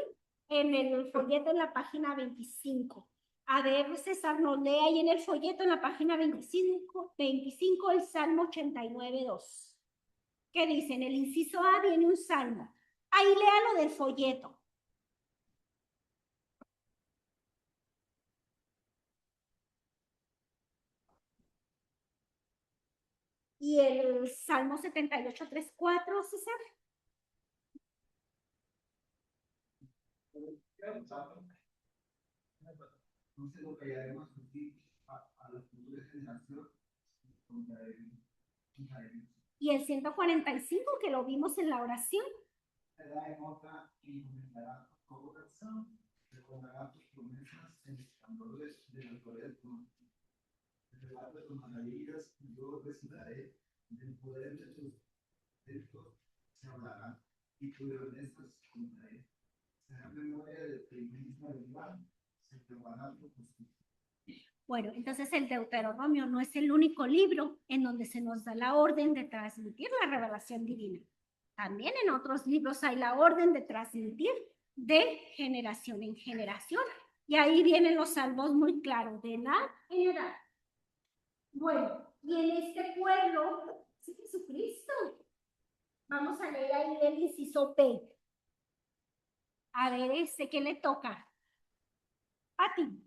S1: en el folleto en la página 25. A ver, César, nos lee ahí en el folleto en la página 25 el Salmo 89:2. ¿Qué dice? En el inciso A viene un salmo. Ahí léalo del folleto. Y el Salmo 78:3-4, César.
S6: No sé lo que haremos a las futuras generaciones.
S1: Y el 145 que lo vimos en la oración.
S6: Será en otra y aumentará tu corazón. Recordará tus promesas en los candores de la gloria. Relato de tus maravillas, yo recitaré. Del poder de tus hechos se hablará y tus grandezas contaré. Será memoria de tu inmensa verdad. Se probará tu justicia.
S1: Bueno, entonces el Deuteronomio no es el único libro en donde se nos da la orden de transmitir la revelación divina. También en otros libros hay la orden de transmitir de generación en generación. Y ahí vienen los salmos muy claros, de edad en edad. Bueno, y en este pueblo, ¿sí Jesucristo? Vamos a leer ahí el inciso B. A ver, ¿qué le toca? Pati,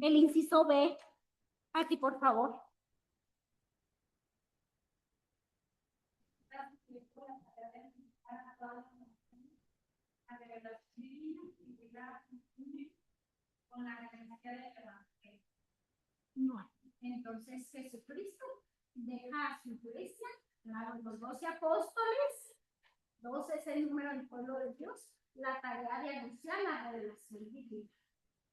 S1: el inciso B. Pati, por favor.
S2: Con la creencia del evangelio.
S1: No. Entonces Jesucristo deja a su iglesia, claro, los 12 apóstoles, 12 es el número del pueblo de Dios, la tarea de anunciar la revelación divina.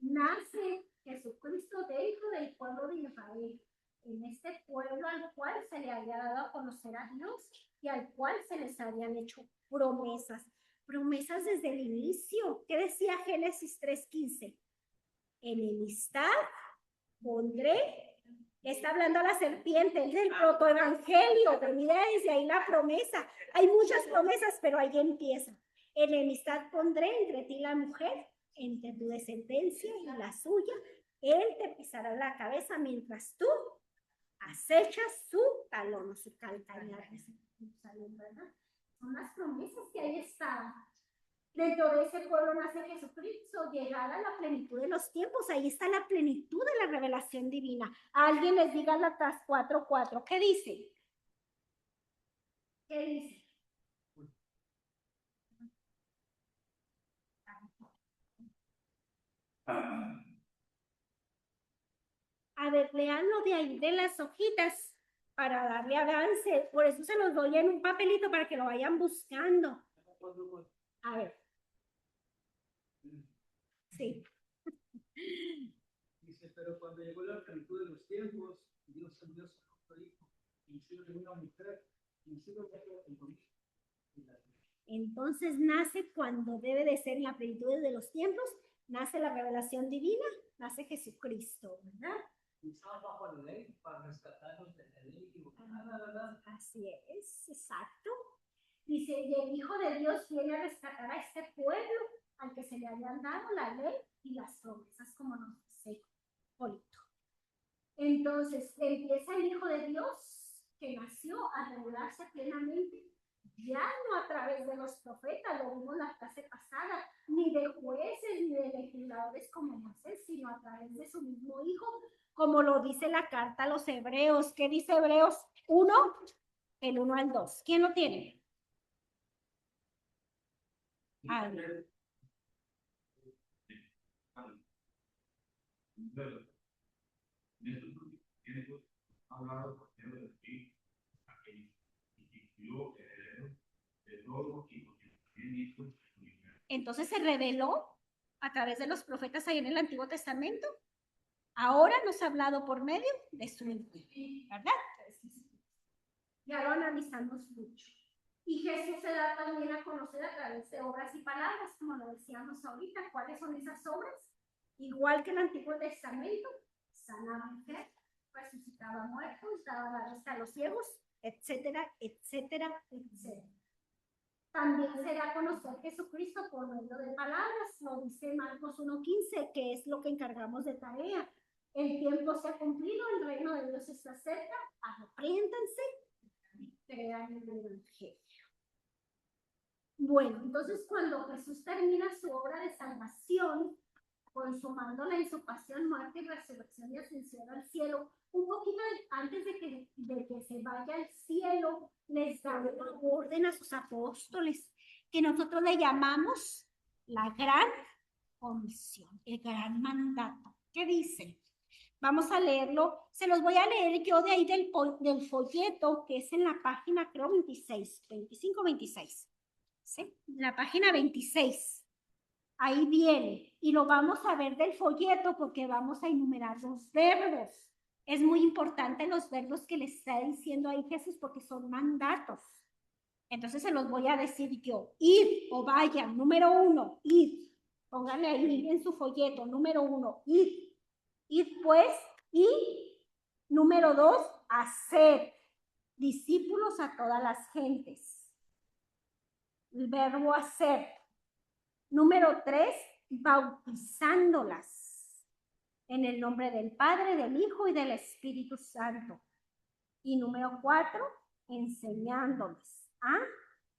S1: Nace Jesucristo dentro del pueblo de Israel, en este pueblo al cual se le había dado a conocer a Dios y al cual se les habían hecho promesas desde el inicio. ¿Qué decía Génesis 3:15? Enemistad pondré, está hablando a la serpiente, es el protoevangelio, mira desde ahí la promesa. Hay muchas promesas, pero ahí empieza. Enemistad pondré entre ti y la mujer, entre tu descendencia y la suya. Él te pisará la cabeza mientras tú acechas su talón o su calcañar. Son las promesas que ahí están. Dentro de ese pueblo nace Jesucristo, llegar a la plenitud de los tiempos. Ahí está la plenitud de la revelación divina. Alguien les diga la TAS 4:4. ¿Qué dice? ¿Qué dice? A ver, leanlo de ahí, de las hojitas, para darle avance. Por eso se los doy en un papelito para que lo vayan buscando. A ver. Sí.
S3: Dice, pero cuando llegó la plenitud de los tiempos, Dios envió su hijo, nacido de una mujer, nacido de el origen.
S1: Entonces nace cuando debe de ser en la plenitud de los tiempos, nace la revelación divina, nace Jesucristo, ¿verdad?
S3: Estaba bajo la ley para rescatarnos de la ley equivocada, ¿verdad?
S1: Así es, exacto. Dice, y el Hijo de Dios viene a rescatar a este pueblo al que se le habían dado la ley y las promesas, como nos dice Polito. Entonces, empieza el Hijo de Dios que nació a revelarse plenamente, ya no a través de los profetas, lo vimos la clase pasada, ni de jueces, ni de legisladores como Moisés, sino a través de su mismo Hijo, como lo dice la carta a los Hebreos. ¿Qué dice Hebreos 1? El 1 al 2. ¿Quién lo tiene? A ver.
S6: verdad. En estos tiempos ha hablado por medio del Espíritu, aquel instituyó heredero de todo y porque también hizo el universo.
S1: Entonces se reveló a través de los profetas ahí en el Antiguo Testamento. Ahora nos ha hablado por medio de su Hijo, ¿verdad? Ya lo analizamos mucho. Y Jesús se da también a conocer a través de obras y palabras, como lo decíamos ahorita. ¿Cuáles son esas obras? Igual que el Antiguo Testamento, sanaba enfermos, resucitaba muertos, daba la vista a los ciegos, etcétera, etcétera, etcétera. También se da a conocer Jesucristo por medio de palabras, lo dice Marcos 1:15, que es lo que encargamos de tarea. El tiempo se ha cumplido, el reino de Dios está cerca, arrepiéntanse y crean en el Evangelio. Bueno, entonces cuando Jesús termina su obra de salvación, consumándola en su pasión, muerte y resurrección y ascensión al cielo, un poquito antes de que se vaya al cielo, les da una orden a sus apóstoles, que nosotros le llamamos la gran comisión, el gran mandato. ¿Qué dice? Vamos a leerlo, se los voy a leer yo de ahí del folleto, que es en la página, creo, 26, 25, 26. ¿Sí? La página 26. Ahí viene, y lo vamos a ver del folleto porque vamos a enumerar los verbos. Es muy importante los verbos que le está diciendo ahí Jesús porque son mandatos. Entonces se los voy a decir yo. Ir o vayan, número 1, ir. Pónganle ahí en su folleto, número 1, ir. Ir pues, y número 2, hacer discípulos a todas las gentes. El verbo hacer. Número 3, bautizándolas en el nombre del Padre, del Hijo y del Espíritu Santo. Y número 4, enseñándoles.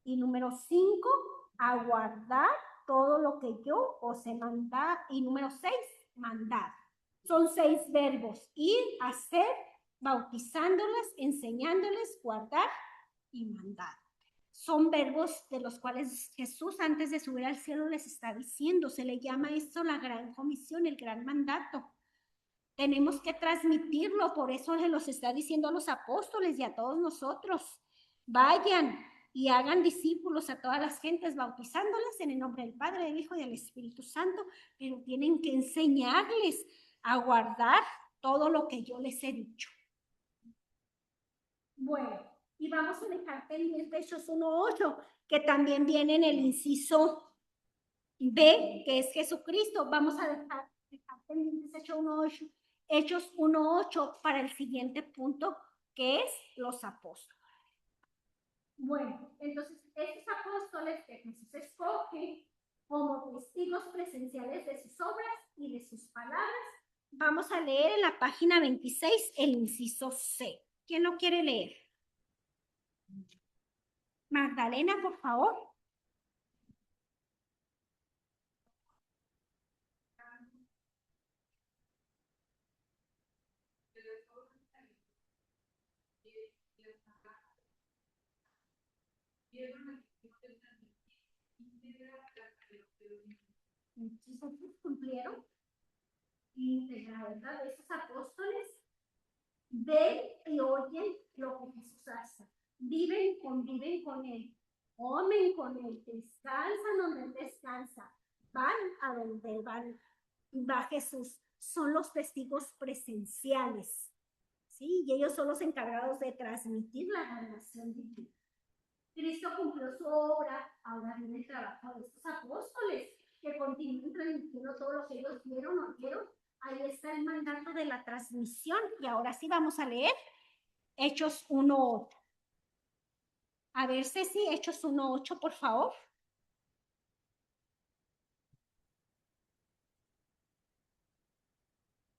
S1: Y número 5, aguardar todo lo que yo os he mandado. Y número 6, mandar. Son 6 verbos: ir, hacer, bautizándolas, enseñándoles, guardar y mandar. Son verbos de los cuales Jesús antes de subir al cielo les está diciendo. Se le llama esto la gran comisión, el gran mandato. Tenemos que transmitirlo, por eso se los está diciendo a los apóstoles y a todos nosotros. Vayan y hagan discípulos a todas las gentes, bautizándolas en el nombre del Padre, del Hijo y del Espíritu Santo, pero tienen que enseñarles a guardar todo lo que yo les he dicho. Bueno, y vamos a dejar pendiente Hechos 1:8, que también viene en el inciso B, que es Jesucristo. Vamos a dejar pendientes Hechos 1:8 para el siguiente punto, que es los apóstoles. Bueno, entonces estos apóstoles que Jesús escoge como testigos presenciales de sus obras y de sus palabras, vamos a leer en la página 26 el inciso C. ¿Quién lo quiere leer? Magdalena, por favor. Entonces cumplieron y la verdad de esos apóstoles ven y oyen lo que Jesús hace, viven, conviven con él, comen con él, descansan donde él descansa, van a donde va Jesús. Son los testigos presenciales, ¿sí? Y ellos son los encargados de transmitir la revelación divina. Cristo cumplió su obra, ahora viene el trabajo de estos apóstoles, que continúan transmitiendo todo lo que ellos vieron o oyeron. Ahí está el mandato de la transmisión. Y ahora sí vamos a leer Hechos 1:8. A ver, Ceci, Hechos 1:8, por favor.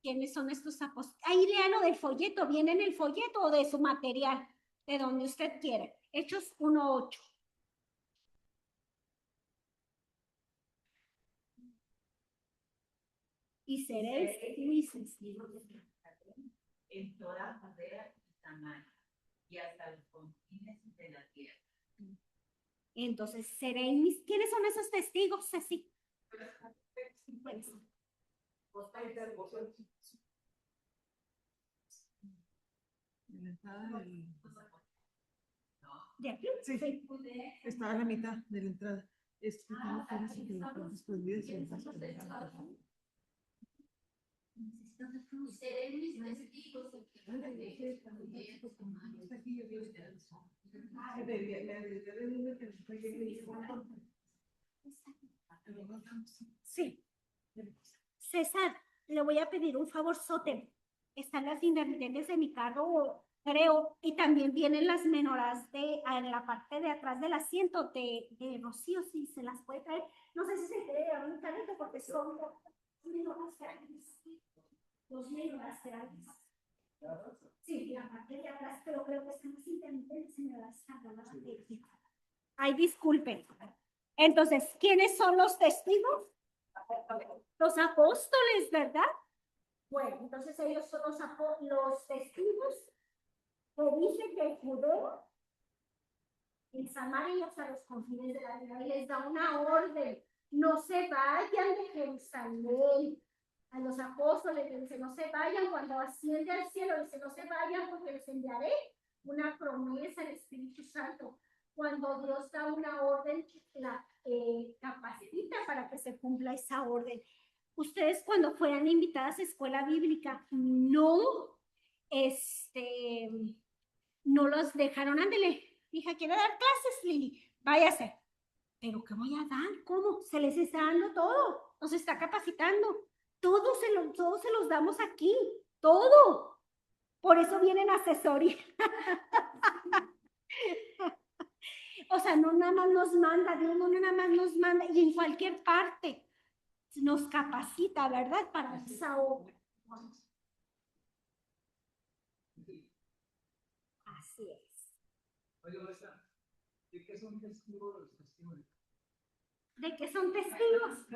S1: ¿Quiénes son estos apóstoles? Ahí léalo del folleto. ¿Viene en el folleto o de su material? De donde usted quiera. Hechos 1:8. Y seréis mis testigos
S5: en toda Judea y Samaria y hasta los confines de la tierra.
S1: Entonces, seréis mis... ¿Quiénes son esos testigos, Ceci? Pues,
S7: En la entrada del...
S1: ¿De aquí?
S7: Sí, está a la mitad de la entrada. Es que tengo que decir que las plantas prohibidas y las plantas.
S5: Y seré mis testigos en que la dejes también.
S7: Está aquí, yo digo,
S1: Sí. César, le voy a pedir un favor, Sote. Están las intermitentes de mi carro, creo, y también vienen las menoras en la parte de atrás del asiento de Rocío, si se las puede traer. No sé si se puede dar un talento porque son menoras grandes. Dos menoras grandes. Sí, la parte de atrás, pero creo que están las intermitentes, se me las cargan las de... Ay, disculpen. Entonces, ¿quiénes son los testigos? Los apóstoles, ¿verdad? Bueno, entonces ellos son los testigos que dicen que Judea, en Samaria y hasta los confines de la tierra, y les da una orden: no se vayan de Jerusalén. A los apóstoles les dice: no se vayan, cuando asciende al cielo, dice: no se vayan porque les enviaré una promesa del Espíritu Santo. Cuando Dios da una orden, la capacita para que se cumpla esa orden. Ustedes, cuando fueran invitadas a escuela bíblica, no los dejaron. Ándele, hija, ¿quiere dar clases, Lili? Váyase. ¿Pero qué voy a dar? ¿Cómo? Se les está dando todo, nos está capacitando. Todos se los damos aquí, todo. Por eso vienen asesoría. O sea, no nada más nos manda, Dios no nada más nos manda, y en cualquier parte nos capacita, ¿verdad? Para esa obra. Así es.
S3: Oye, maestra, ¿de qué son testigos los testigos?
S1: ¿De qué son testigos?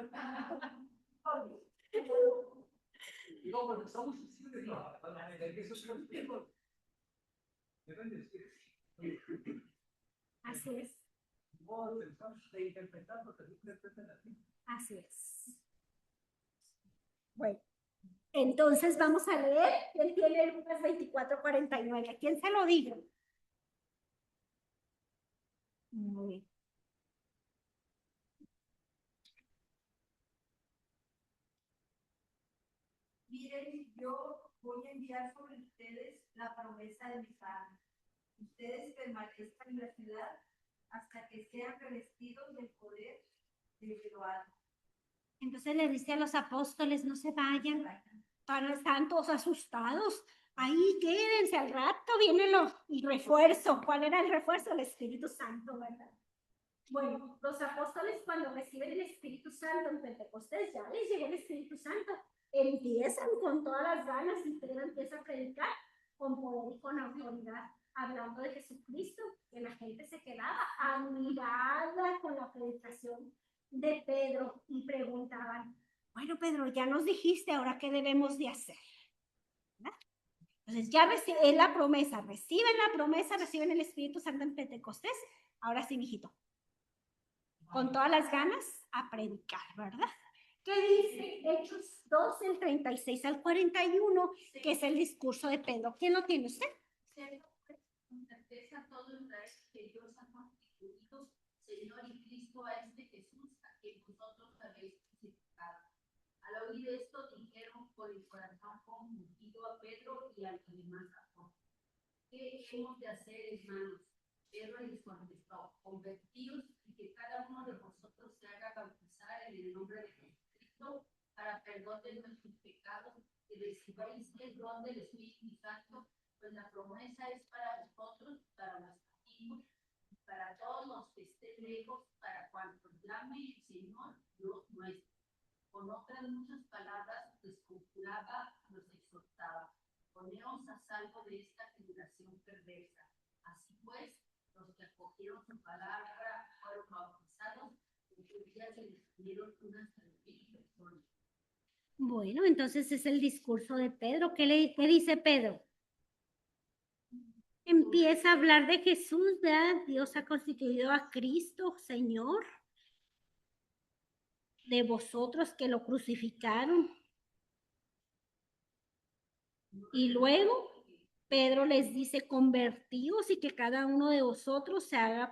S3: No, porque somos testigos de qué son testigos. Deben decir.
S1: Así es.
S3: Modo de interpretar lo que se interpreta así.
S1: Así es. Bueno, entonces vamos a leer. ¿Quién tiene Lucas 24:49? ¿A quién se lo digo? Muy bien.
S8: Miren, yo voy a enviar sobre ustedes la promesa de mi Padre. Ustedes permanezcan en la ciudad hasta que sean revestidos del poder de lo alto.
S1: Entonces le dice a los apóstoles: no se vayan. Están todos asustados. Ahí quédense, al rato viene el refuerzo. ¿Cuál era el refuerzo? El Espíritu Santo, ¿verdad? Bueno, los apóstoles, cuando reciben el Espíritu Santo en Pentecostés, ya les llegó el Espíritu Santo, empiezan con todas las ganas y Pedro empieza a predicar con poder y con autoridad, hablando de Jesucristo, que la gente se quedaba admirada con la predicación de Pedro y preguntaban: bueno, Pedro, ya nos dijiste, ahora qué debemos de hacer, ¿verdad? Entonces ya es la promesa, reciben el Espíritu Santo en Pentecostés. Ahora sí, mijito, con todas las ganas a predicar, ¿verdad? ¿Qué dice Hechos 2, del 36 al 41, que es el discurso de Pedro? ¿Quién lo tiene usted?
S5: Con certeza todo Israel que Dios ha constituido Señor y Cristo a este Jesús a quien vosotros habéis crucificado. Al oír esto dijeron por el corazón confundido a Pedro y a los demás apóstoles: ¿qué hemos de hacer, hermanos? Pedro les contestó: convertíos y que cada uno de vosotros se haga bautizar en el nombre de Jesucristo para perdón de nuestros pecados y recibáis el don del Espíritu Santo, pues la promesa es para vosotros, para los antiguos, y para todos los que estén lejos, para cuantos llame el Señor Dios nuestro. Con otras muchas palabras les conjuraba, los exhortaba: poneos a salvo de esta generación perversa. Así pues, los que acogieron su palabra fueron bautizados, y en día se les unieron unas 3,000 personas.
S1: Bueno, entonces es el discurso de Pedro. ¿Qué dice Pedro? Empieza a hablar de Jesús, ¿verdad? Dios ha constituido a Cristo, Señor, de vosotros que lo crucificaron. Y luego Pedro les dice, convertíos y que cada uno de vosotros se haga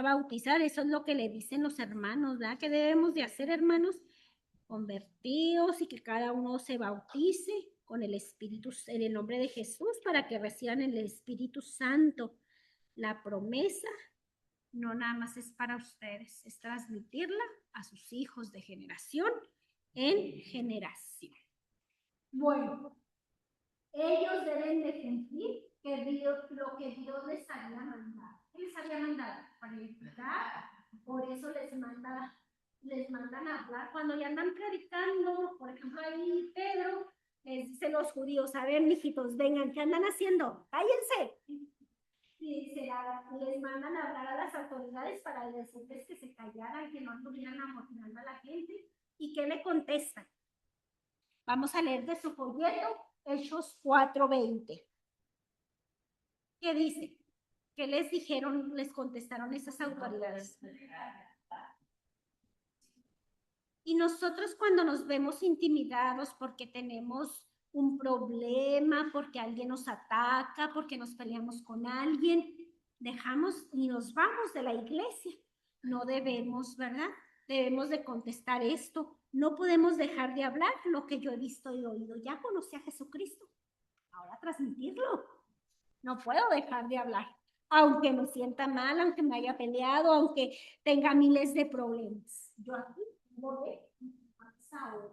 S1: bautizar. Eso es lo que le dicen los hermanos, ¿verdad? ¿Qué debemos de hacer, hermanos? Convertíos y que cada uno se bautice con el Espíritu, en el nombre de Jesús, para que reciban el Espíritu Santo. La promesa no nada más es para ustedes, es transmitirla a sus hijos de generación en generación. Bueno, ellos deben de sentir que Dios, lo que Dios les había mandado. ¿Qué les había mandado? Para edificar. Por eso les mandan a hablar. Cuando ya andan predicando, por ejemplo, ahí Pedro les dice a los judíos, a ver, mijitos, vengan, ¿qué andan haciendo? Cállense. Y les mandan a hablar a las autoridades para decirles que se callaran, que no anduvieran amotinando a la gente. ¿Y qué le contestan? Vamos a leer de su folleto, Hechos 4:20. ¿Qué dice? ¿Qué les dijeron, les contestaron esas autoridades? Y nosotros cuando nos vemos intimidados porque tenemos un problema, porque alguien nos ataca, porque nos peleamos con alguien, dejamos y nos vamos de la iglesia. No debemos, ¿verdad? Debemos de contestar esto. No podemos dejar de hablar lo que yo he visto y oído. Ya conocí a Jesucristo. Ahora transmitirlo. No puedo dejar de hablar. Aunque me sienta mal, aunque me haya peleado, aunque tenga miles de problemas. Yo aquí voy ahora.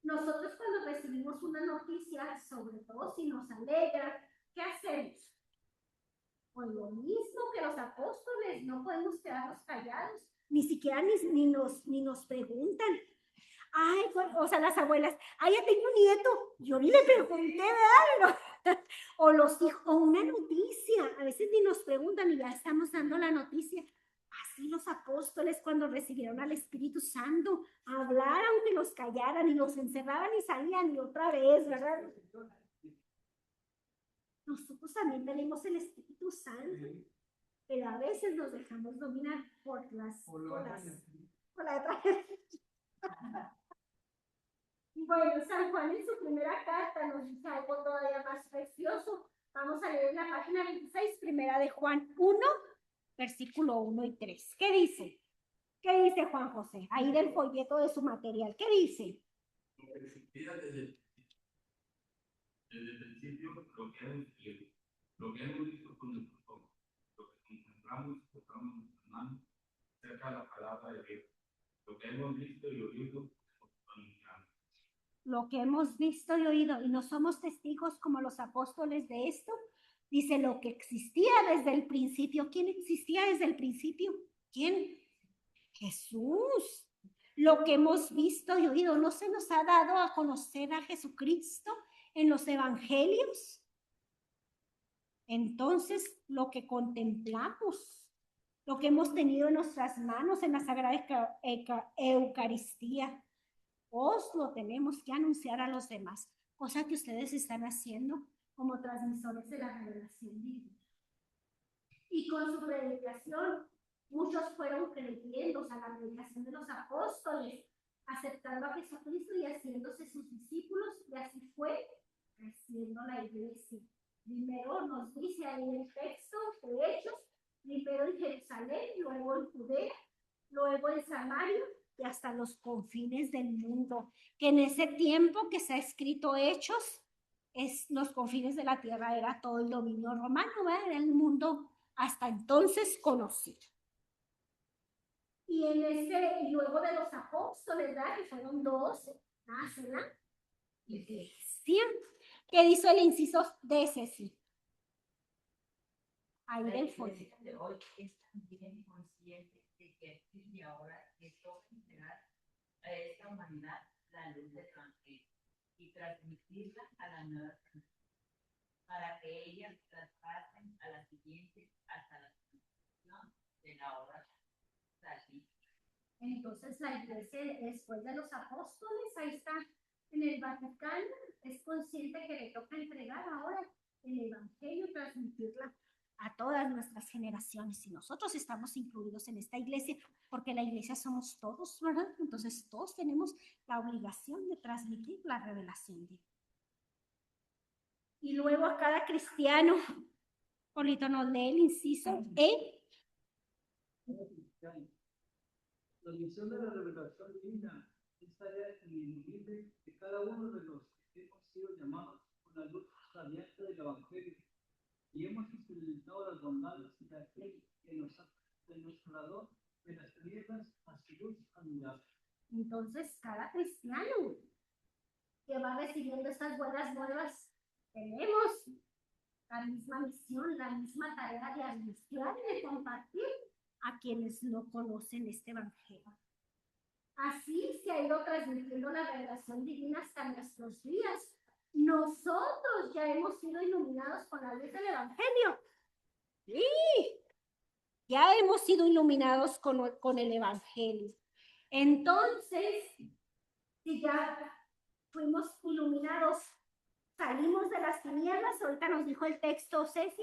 S1: Nosotros cuando recibimos una noticia, sobre todo si nos alegra, ¿qué hacemos? Pues lo mismo que los apóstoles, no podemos quedarnos callados, ni siquiera ni nos preguntan. Ay, o sea, las abuelas, ay, ya tengo un nieto, yo ni le pregunté, ¿verdad? O los hijos, o una noticia, a veces ni nos preguntan y ya estamos dando la noticia. Así los apóstoles cuando recibieron al Espíritu Santo, hablaron aunque los callaran y los encerraban y salían y otra vez, ¿verdad? Nosotros también tenemos el Espíritu Santo, pero a veces nos dejamos dominar por la Bueno, San Juan en su primera carta nos dice algo todavía más precioso. Vamos a leer la página 26, primera de Juan 1, versículo 1 y 3. ¿Qué dice? ¿Qué dice Juan José? Ahí del folleto de su material. ¿Qué dice?
S9: Lo que existía desde el principio, lo que hemos visto con nuestros ojos, lo que contemplamos y tocamos en nuestras manos, cerca de la palabra de Dios, lo que hemos visto y oído,
S1: lo que hemos visto y oído, y no somos testigos como los apóstoles de esto. Dice lo que existía desde el principio. ¿Quién existía desde el principio? ¿Quién? Jesús. Lo que hemos visto y oído, ¿no se nos ha dado a conocer a Jesucristo en los evangelios? Entonces, lo que contemplamos, lo que hemos tenido en nuestras manos en la Sagrada Eucaristía, os lo tenemos que anunciar a los demás, cosa que ustedes están haciendo como transmisores de la revelación divina. Y con su predicación, muchos fueron creyendo, o sea, la predicación de los apóstoles, aceptando a Jesucristo y haciéndose sus discípulos, y así fue creciendo la iglesia. Primero nos dice ahí el texto de Hechos, primero en Jerusalén, luego en Judea, luego en Samaria, y hasta los confines del mundo, que en ese tiempo que se ha escrito Hechos, los confines de la tierra era todo el dominio romano, ¿verdad? Era el mundo hasta entonces conocido. Y luego de los apóstoles, ¿verdad? Que fueron 12, nace la iglesia. ¿Qué dice el inciso de ese sí? Ahí del fondo.
S5: De hoy es también consciente de que y ahora es entregar a esta humanidad la luz del evangelio y transmitirla a la nueva generación para que ellas traspasen a la siguiente hasta la conclusión de la obra salvífica.
S1: Entonces la iglesia después de los apóstoles, ahí está en el Vaticano, es consciente que le toca entregar ahora el evangelio y transmitirla a todas nuestras generaciones, y nosotros estamos incluidos en esta iglesia, porque la iglesia somos todos, ¿verdad? Entonces todos tenemos la obligación de transmitir la revelación de Dios. Y luego a cada cristiano, Polito nos lee el inciso E.
S3: La misión de la revelación divina es tarea ineludible de cada uno de los que hemos sido llamados con la luz radiante del Evangelio y hemos experimentado las bondades de aquel que nos ha trasladado de las tinieblas a su luz admirable.
S1: Entonces, cada cristiano que va recibiendo estas buenas nuevas, tenemos la misma misión, la misma tarea de anunciar y de compartir a quienes no conocen este evangelio. Así se ha ido transmitiendo la revelación divina hasta nuestros días. Nosotros ya hemos sido iluminados con la luz del evangelio. Sí, ya hemos sido iluminados con el evangelio. Entonces, si ya fuimos iluminados, salimos de las tinieblas, ahorita nos dijo el texto, Ceci,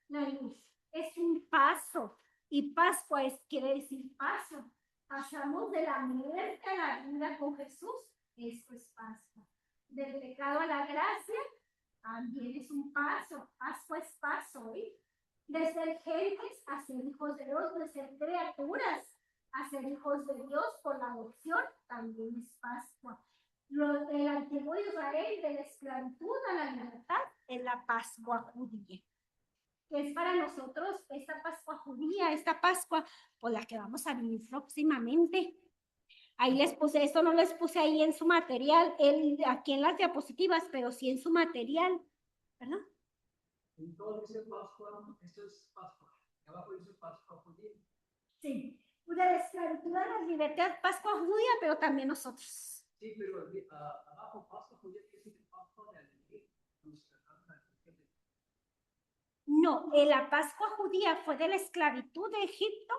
S1: la luz es un paso, y Pascua quiere decir paso. Pasamos de la muerte a la vida con Jesús, esto es Pascua. Del pecado a la gracia, también es un paso. Pascua es paso, ¿eh? De ser gentes a ser hijos de Dios, de ser criaturas a ser hijos de Dios por la adopción, también es Pascua. El antiguo Israel, de la esclavitud a la libertad, es la Pascua judía. Que es para nosotros esta Pascua judía, esta Pascua por la que vamos a vivir próximamente. Ahí les puse, esto no les puse ahí en su material, aquí en las diapositivas, pero sí en su material, ¿verdad?
S3: En todo dice Pascua, esto es Pascua. Abajo dice Pascua judía.
S1: Sí, de la esclavitud a la libertad, Pascua judía, pero también nosotros.
S3: Sí, pero abajo Pascua judía quiere decir Pascua de alegría.
S1: No, la Pascua judía fue de la esclavitud de Egipto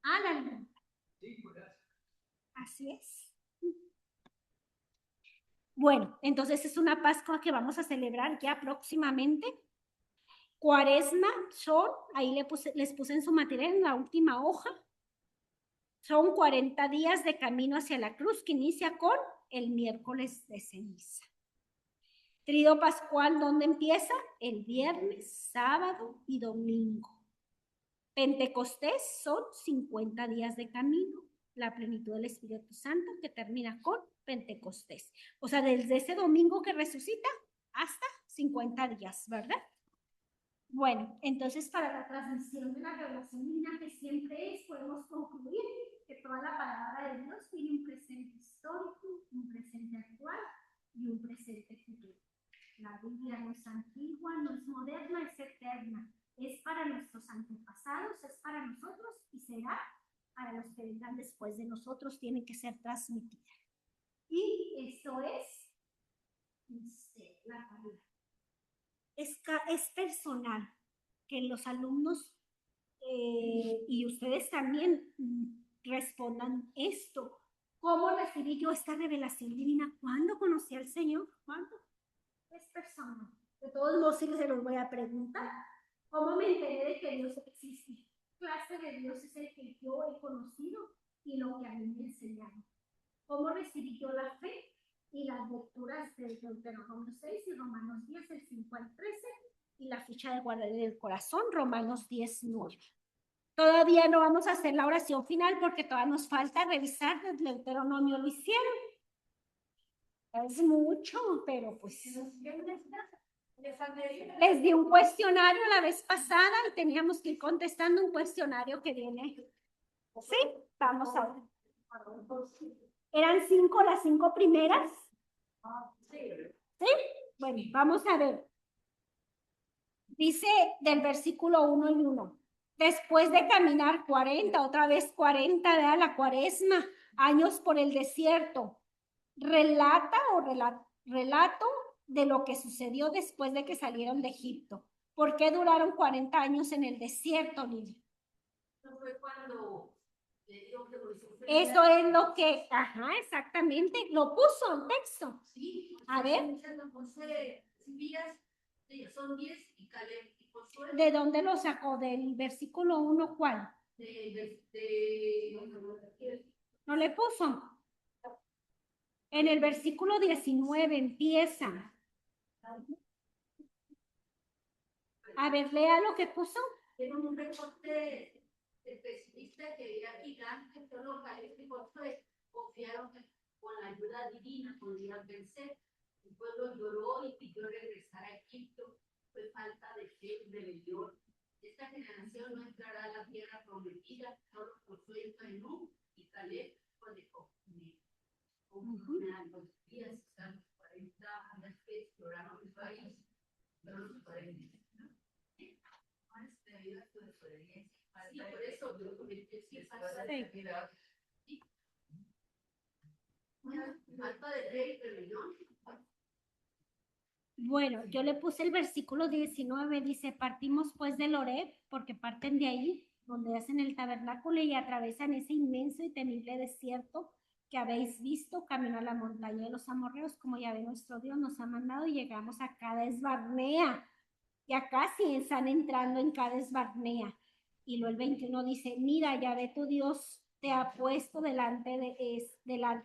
S1: a la libertad.
S3: Sí, por eso.
S1: Así es. Bueno, entonces es una Pascua que vamos a celebrar ya próximamente. Cuaresma son, ahí les puse en su material en la última hoja, son 40 días de camino hacia la cruz que inicia con el miércoles de ceniza. Tríodo pascual, ¿dónde empieza? El viernes, sábado y domingo. Pentecostés son 50 días de camino, la plenitud del Espíritu Santo que termina con Pentecostés. O sea, desde ese domingo que resucita hasta 50 días, ¿verdad? Bueno, entonces para la transmisión de la revelación divina que siempre es, podemos concluir que toda la palabra de Dios tiene un presente histórico, un presente actual y un presente futuro. La Biblia no es antigua, no es moderna, es eterna. Es para nuestros antepasados, es para nosotros y será para los que vengan después de nosotros, tiene que ser transmitida. Y esto es la palabra. Es personal, que los alumnos y ustedes también respondan esto. ¿Cómo recibí yo esta revelación divina? ¿Cuándo conocí al Señor? ¿Cuándo? Es personal. De todos modos, sí se los voy a preguntar. ¿Cómo me enteré de que Dios existe? ¿Qué clase de Dios es el que yo he conocido y lo que a mí me enseñaron? ¿Cómo recibí yo la fe y las lecturas de Deuteronomio 6 y Romanos 10, el 5 al 13 y la ficha de guardar del corazón, Romanos 10, 9? Todavía no vamos a hacer la oración final porque todavía nos falta revisar el Deuteronomio. ¿Lo hicieron? Es mucho, pero pues... Les di un cuestionario la vez pasada y teníamos que ir contestando un cuestionario que viene. Sí, vamos a ver. ¿Eran 5 las 5 primeras? Sí, bueno, vamos a ver. Dice del versículo 1 y 1. Después de caminar 40, otra vez 40, de la cuaresma, años por el desierto, relato de lo que sucedió después de que salieron de Egipto. ¿Por qué duraron 40 años en el desierto, Lili?
S5: No fue cuando
S1: eso es lo que, exactamente, lo puso en texto.
S5: Sí,
S1: a ver.
S5: Son 10 y Caleb y Josué.
S1: ¿De dónde lo sacó? ¿Del versículo 1 cuál? ¿No le puso? En el versículo 19 empieza. A ver, lea lo que puso.
S5: Tiene un reporte pesimista que había gigantes, todos los países confiaron que con la ayuda divina podían vencer. El pueblo lloró y pidió regresar a Egipto. Fue falta de fe y rebelión. Esta generación no entrará a la tierra prometida, solo por sueño de Nú y Caleb con el conforme a los días, están 40 años que exploraron el país, pero los 40. Sí, por eso yo comenté si falta de vida. Falta de fe y rebelión.
S1: Bueno, yo le puse el versículo 19, dice, partimos pues del Horeb, porque parten de ahí, donde hacen el tabernáculo y atravesan ese inmenso y temible desierto que habéis visto, camino a la montaña de los amorreos, como Yahvé nuestro Dios nos ha mandado, y llegamos a Cades Barnea. Y acá sí están entrando en Cades Barnea. Y luego el 21 dice, mira, Yahvé tu Dios te ha puesto delante de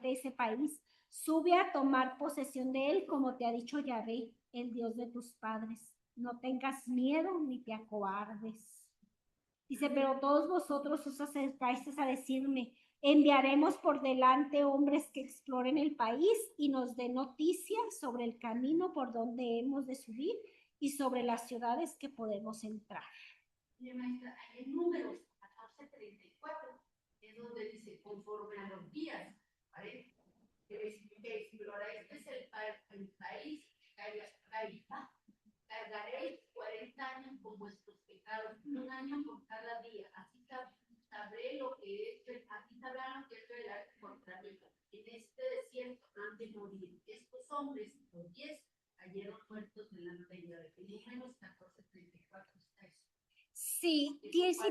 S1: ese país. Sube a tomar posesión de él, como te ha dicho Yahvé, el Dios de tus padres. No tengas miedo ni te acobardes. Dice, pero todos vosotros os acercáis a decirme, enviaremos por delante hombres que exploren el país y nos den noticias sobre el camino por donde hemos de subir y sobre las ciudades que podemos entrar.
S5: Mira, maestra, hay en Números 14:34, es donde dice, conforme a los días, ¿vale? Que exploráis el país, cargaréis 40 años con vuestros pecados, un año por cada día, así sabré lo que es, así sabrán lo que es revelar contra mí. En este desierto han de morir estos hombres, los 10, cayeron muertos delante de Yahvé. Números 14:34 está eso.
S1: Sí,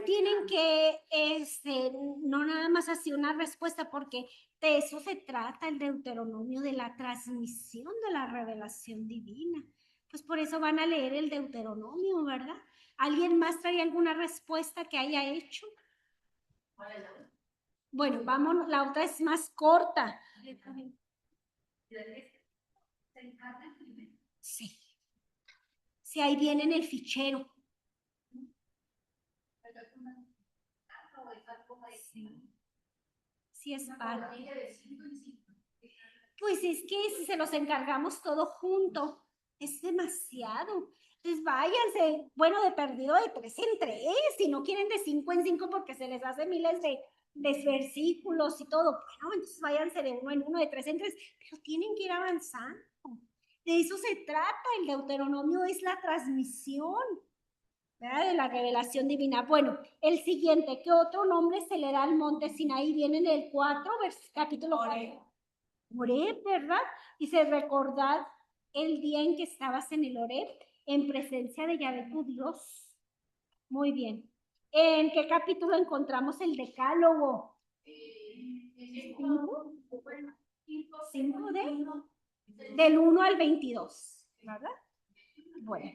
S1: tienen que, no nada más así una respuesta, porque de eso se trata el Deuteronomio, de la transmisión de la revelación divina. Pues por eso van a leer el Deuteronomio, ¿verdad? ¿Alguien más trae alguna respuesta que haya hecho? Bueno, vamos, la otra es más corta. Sí. Sí, ahí viene en el fichero. Sí, es parte. Pues es que si se los encargamos todo junto, es demasiado. Entonces váyanse, bueno, de perdido de 3 en 3, si no quieren de 5 en 5 porque se les hace miles de versículos y todo. Bueno, entonces váyanse de 1 en 1, de 3 en 3, pero tienen que ir avanzando. De eso se trata, el Deuteronomio es la transmisión, ¿verdad?, de la revelación divina. Bueno, el siguiente, ¿qué otro nombre se le da al monte Sinaí? Viene en el 4, capítulo 4. Horeb, ¿verdad? Dice, recordad el día en que estabas en el Horeb, en presencia de Yahvé tu Dios. Muy bien. ¿En qué capítulo encontramos el decálogo? 5 del 1 al 22, ¿verdad? Bueno.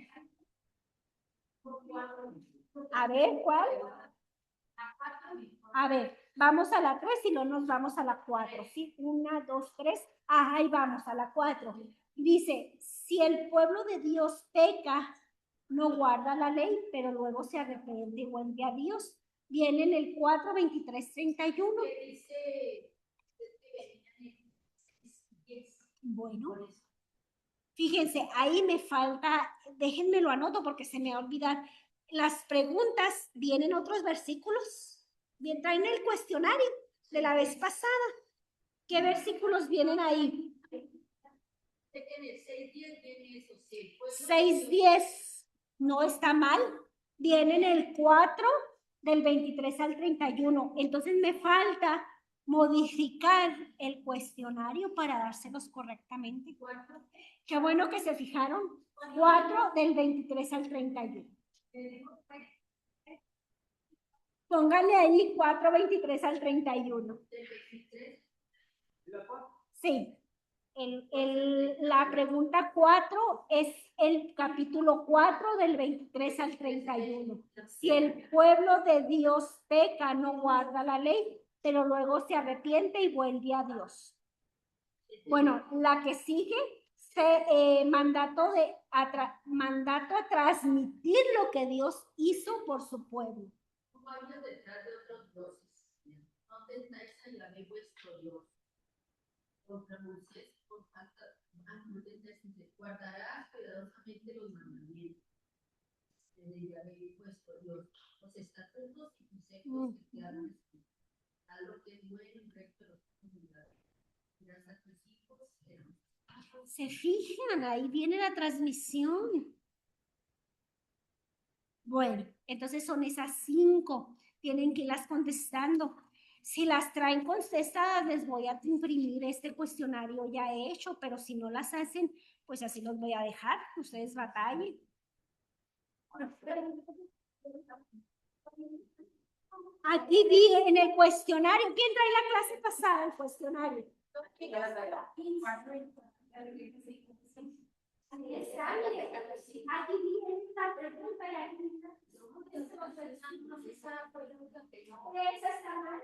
S1: A ver, ¿cuál? A ver, vamos a la 3 y luego nos vamos a la 4, ¿sí? 1, 2, 3. Ajá, ahí vamos a la 4. Dice, si el pueblo de Dios peca, no guarda la ley, pero luego se arrepiente y vuelve a Dios. Viene en el 4, 23, 31. Bueno, fíjense, ahí me falta, déjenme lo anoto porque se me va a olvidar. Las preguntas, vienen otros versículos, bien, traen el cuestionario de la vez pasada. ¿Qué versículos vienen ahí? 6:10, no está mal. Viene en el 4, del 23 al 31. Entonces me falta modificar el cuestionario para dárselos correctamente. Qué bueno que se fijaron. 4 del 23 al 31. Póngale ahí 4, 23 al 31. Sí. La pregunta 4 es el capítulo 4 del 23 al 31. Si el pueblo de Dios peca, no guarda la ley, pero luego se arrepiente y vuelve a Dios. Bueno, la que sigue, mandato a transmitir lo que Dios hizo por su pueblo.
S5: No vayas detrás de otros dioses. No tentáis a Yahvé vuestro Dios. Contra Moisés, por falta, no tentáis, guardarás cuidadosamente los mandamientos de Yahvé vuestro Dios, los estatutos y preceptos que te han escrito. A lo que es bueno y recto los dirás a tus hijos.
S1: Se fijan, ahí viene la transmisión. Bueno, entonces son esas 5. Tienen que irlas contestando. Si las traen contestadas, les voy a imprimir este cuestionario ya hecho, pero si no las hacen, pues así los voy a dejar. Ustedes batallen. Aquí vi en el cuestionario. ¿Quién trae la clase pasada, el cuestionario? Aquí está, aquí viene la pregunta y aquí esa está mal.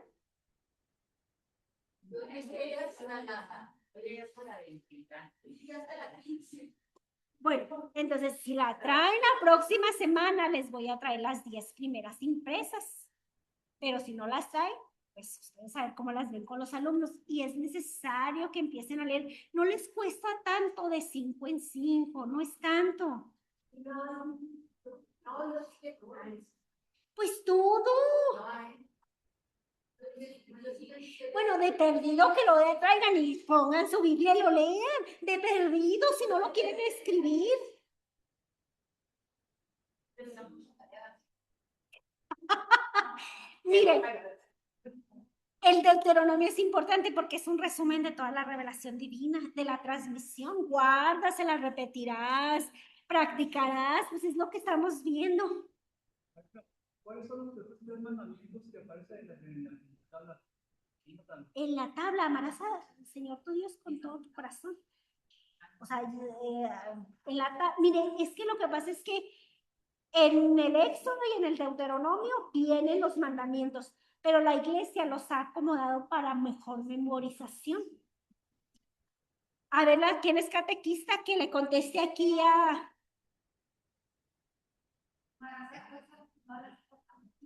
S1: Bueno, entonces si la traen la próxima semana, les voy a traer las 10 primeras impresas. Pero si no las traen, pues ustedes saben cómo las ven con los alumnos. Y es necesario que empiecen a leer. No les cuesta tanto de 5 en 5, no es tanto. Pues todo. Bueno, de perdido que lo traigan y pongan su Biblia y lo lean. De perdido, si no lo quieren escribir. Miren, el Deuteronomio es importante porque es un resumen de toda la revelación divina, de la transmisión. Guárdasela, repetirás, practicarás, pues es lo que estamos viendo.
S3: ¿Cuáles son los 3 mandamientos que aparecen en la tabla?
S1: En la tabla, amarás al Señor tu Dios con todo tu corazón. O sea, en la tabla, miren, es que lo que pasa es que en el Éxodo y en el Deuteronomio vienen los mandamientos, pero la iglesia los ha acomodado para mejor memorización. A ver, ¿quién es catequista? Que le conteste aquí a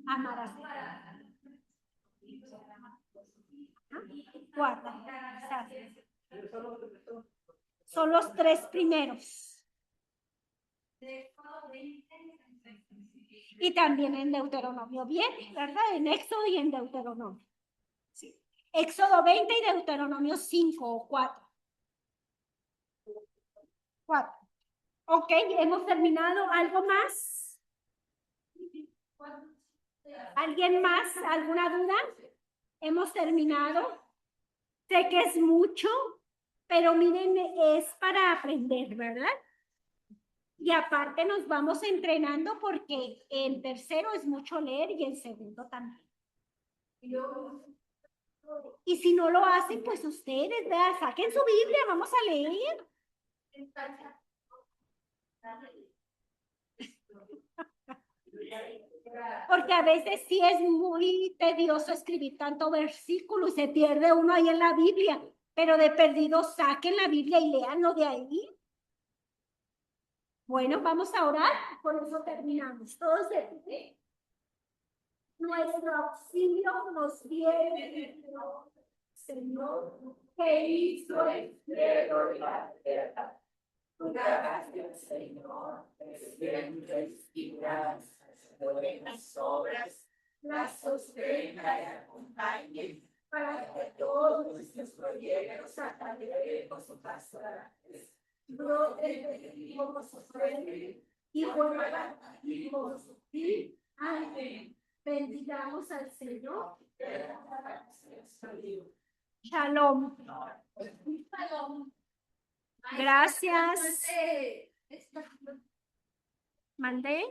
S1: Amarás. 4. Son los 3 primeros. Y también en Deuteronomio. Bien, ¿verdad? En Éxodo y en Deuteronomio. Sí. Éxodo 20 y Deuteronomio 5 o 4. 4. Ok, hemos terminado. ¿Algo más? ¿Alguien más? ¿Alguna duda? Hemos terminado. Sé que es mucho, pero miren, es para aprender, ¿verdad? Y aparte nos vamos entrenando porque el tercero es mucho leer y el segundo también. Y si no lo hacen, pues ustedes, vean, saquen su Biblia, vamos a leer. Porque a veces sí es muy tedioso escribir tanto versículo y se pierde uno ahí en la Biblia, pero de perdido saquen la Biblia y leanlo de ahí. Bueno, vamos a orar, por eso terminamos. Todos de pie. Nuestro auxilio nos viene, Señor, que hizo el cielo y la tierra. Tu gracia, Señor, siempre inspiradas, buenas obras, las sostenga y acompañe, para que todos nuestros proyectos académicos o pastorales broten de ti como su frente y vuelvan a ti como su fin. Amén. Bendigamos al Señor. Shalom. Shalom. Gracias. ¿Mandé?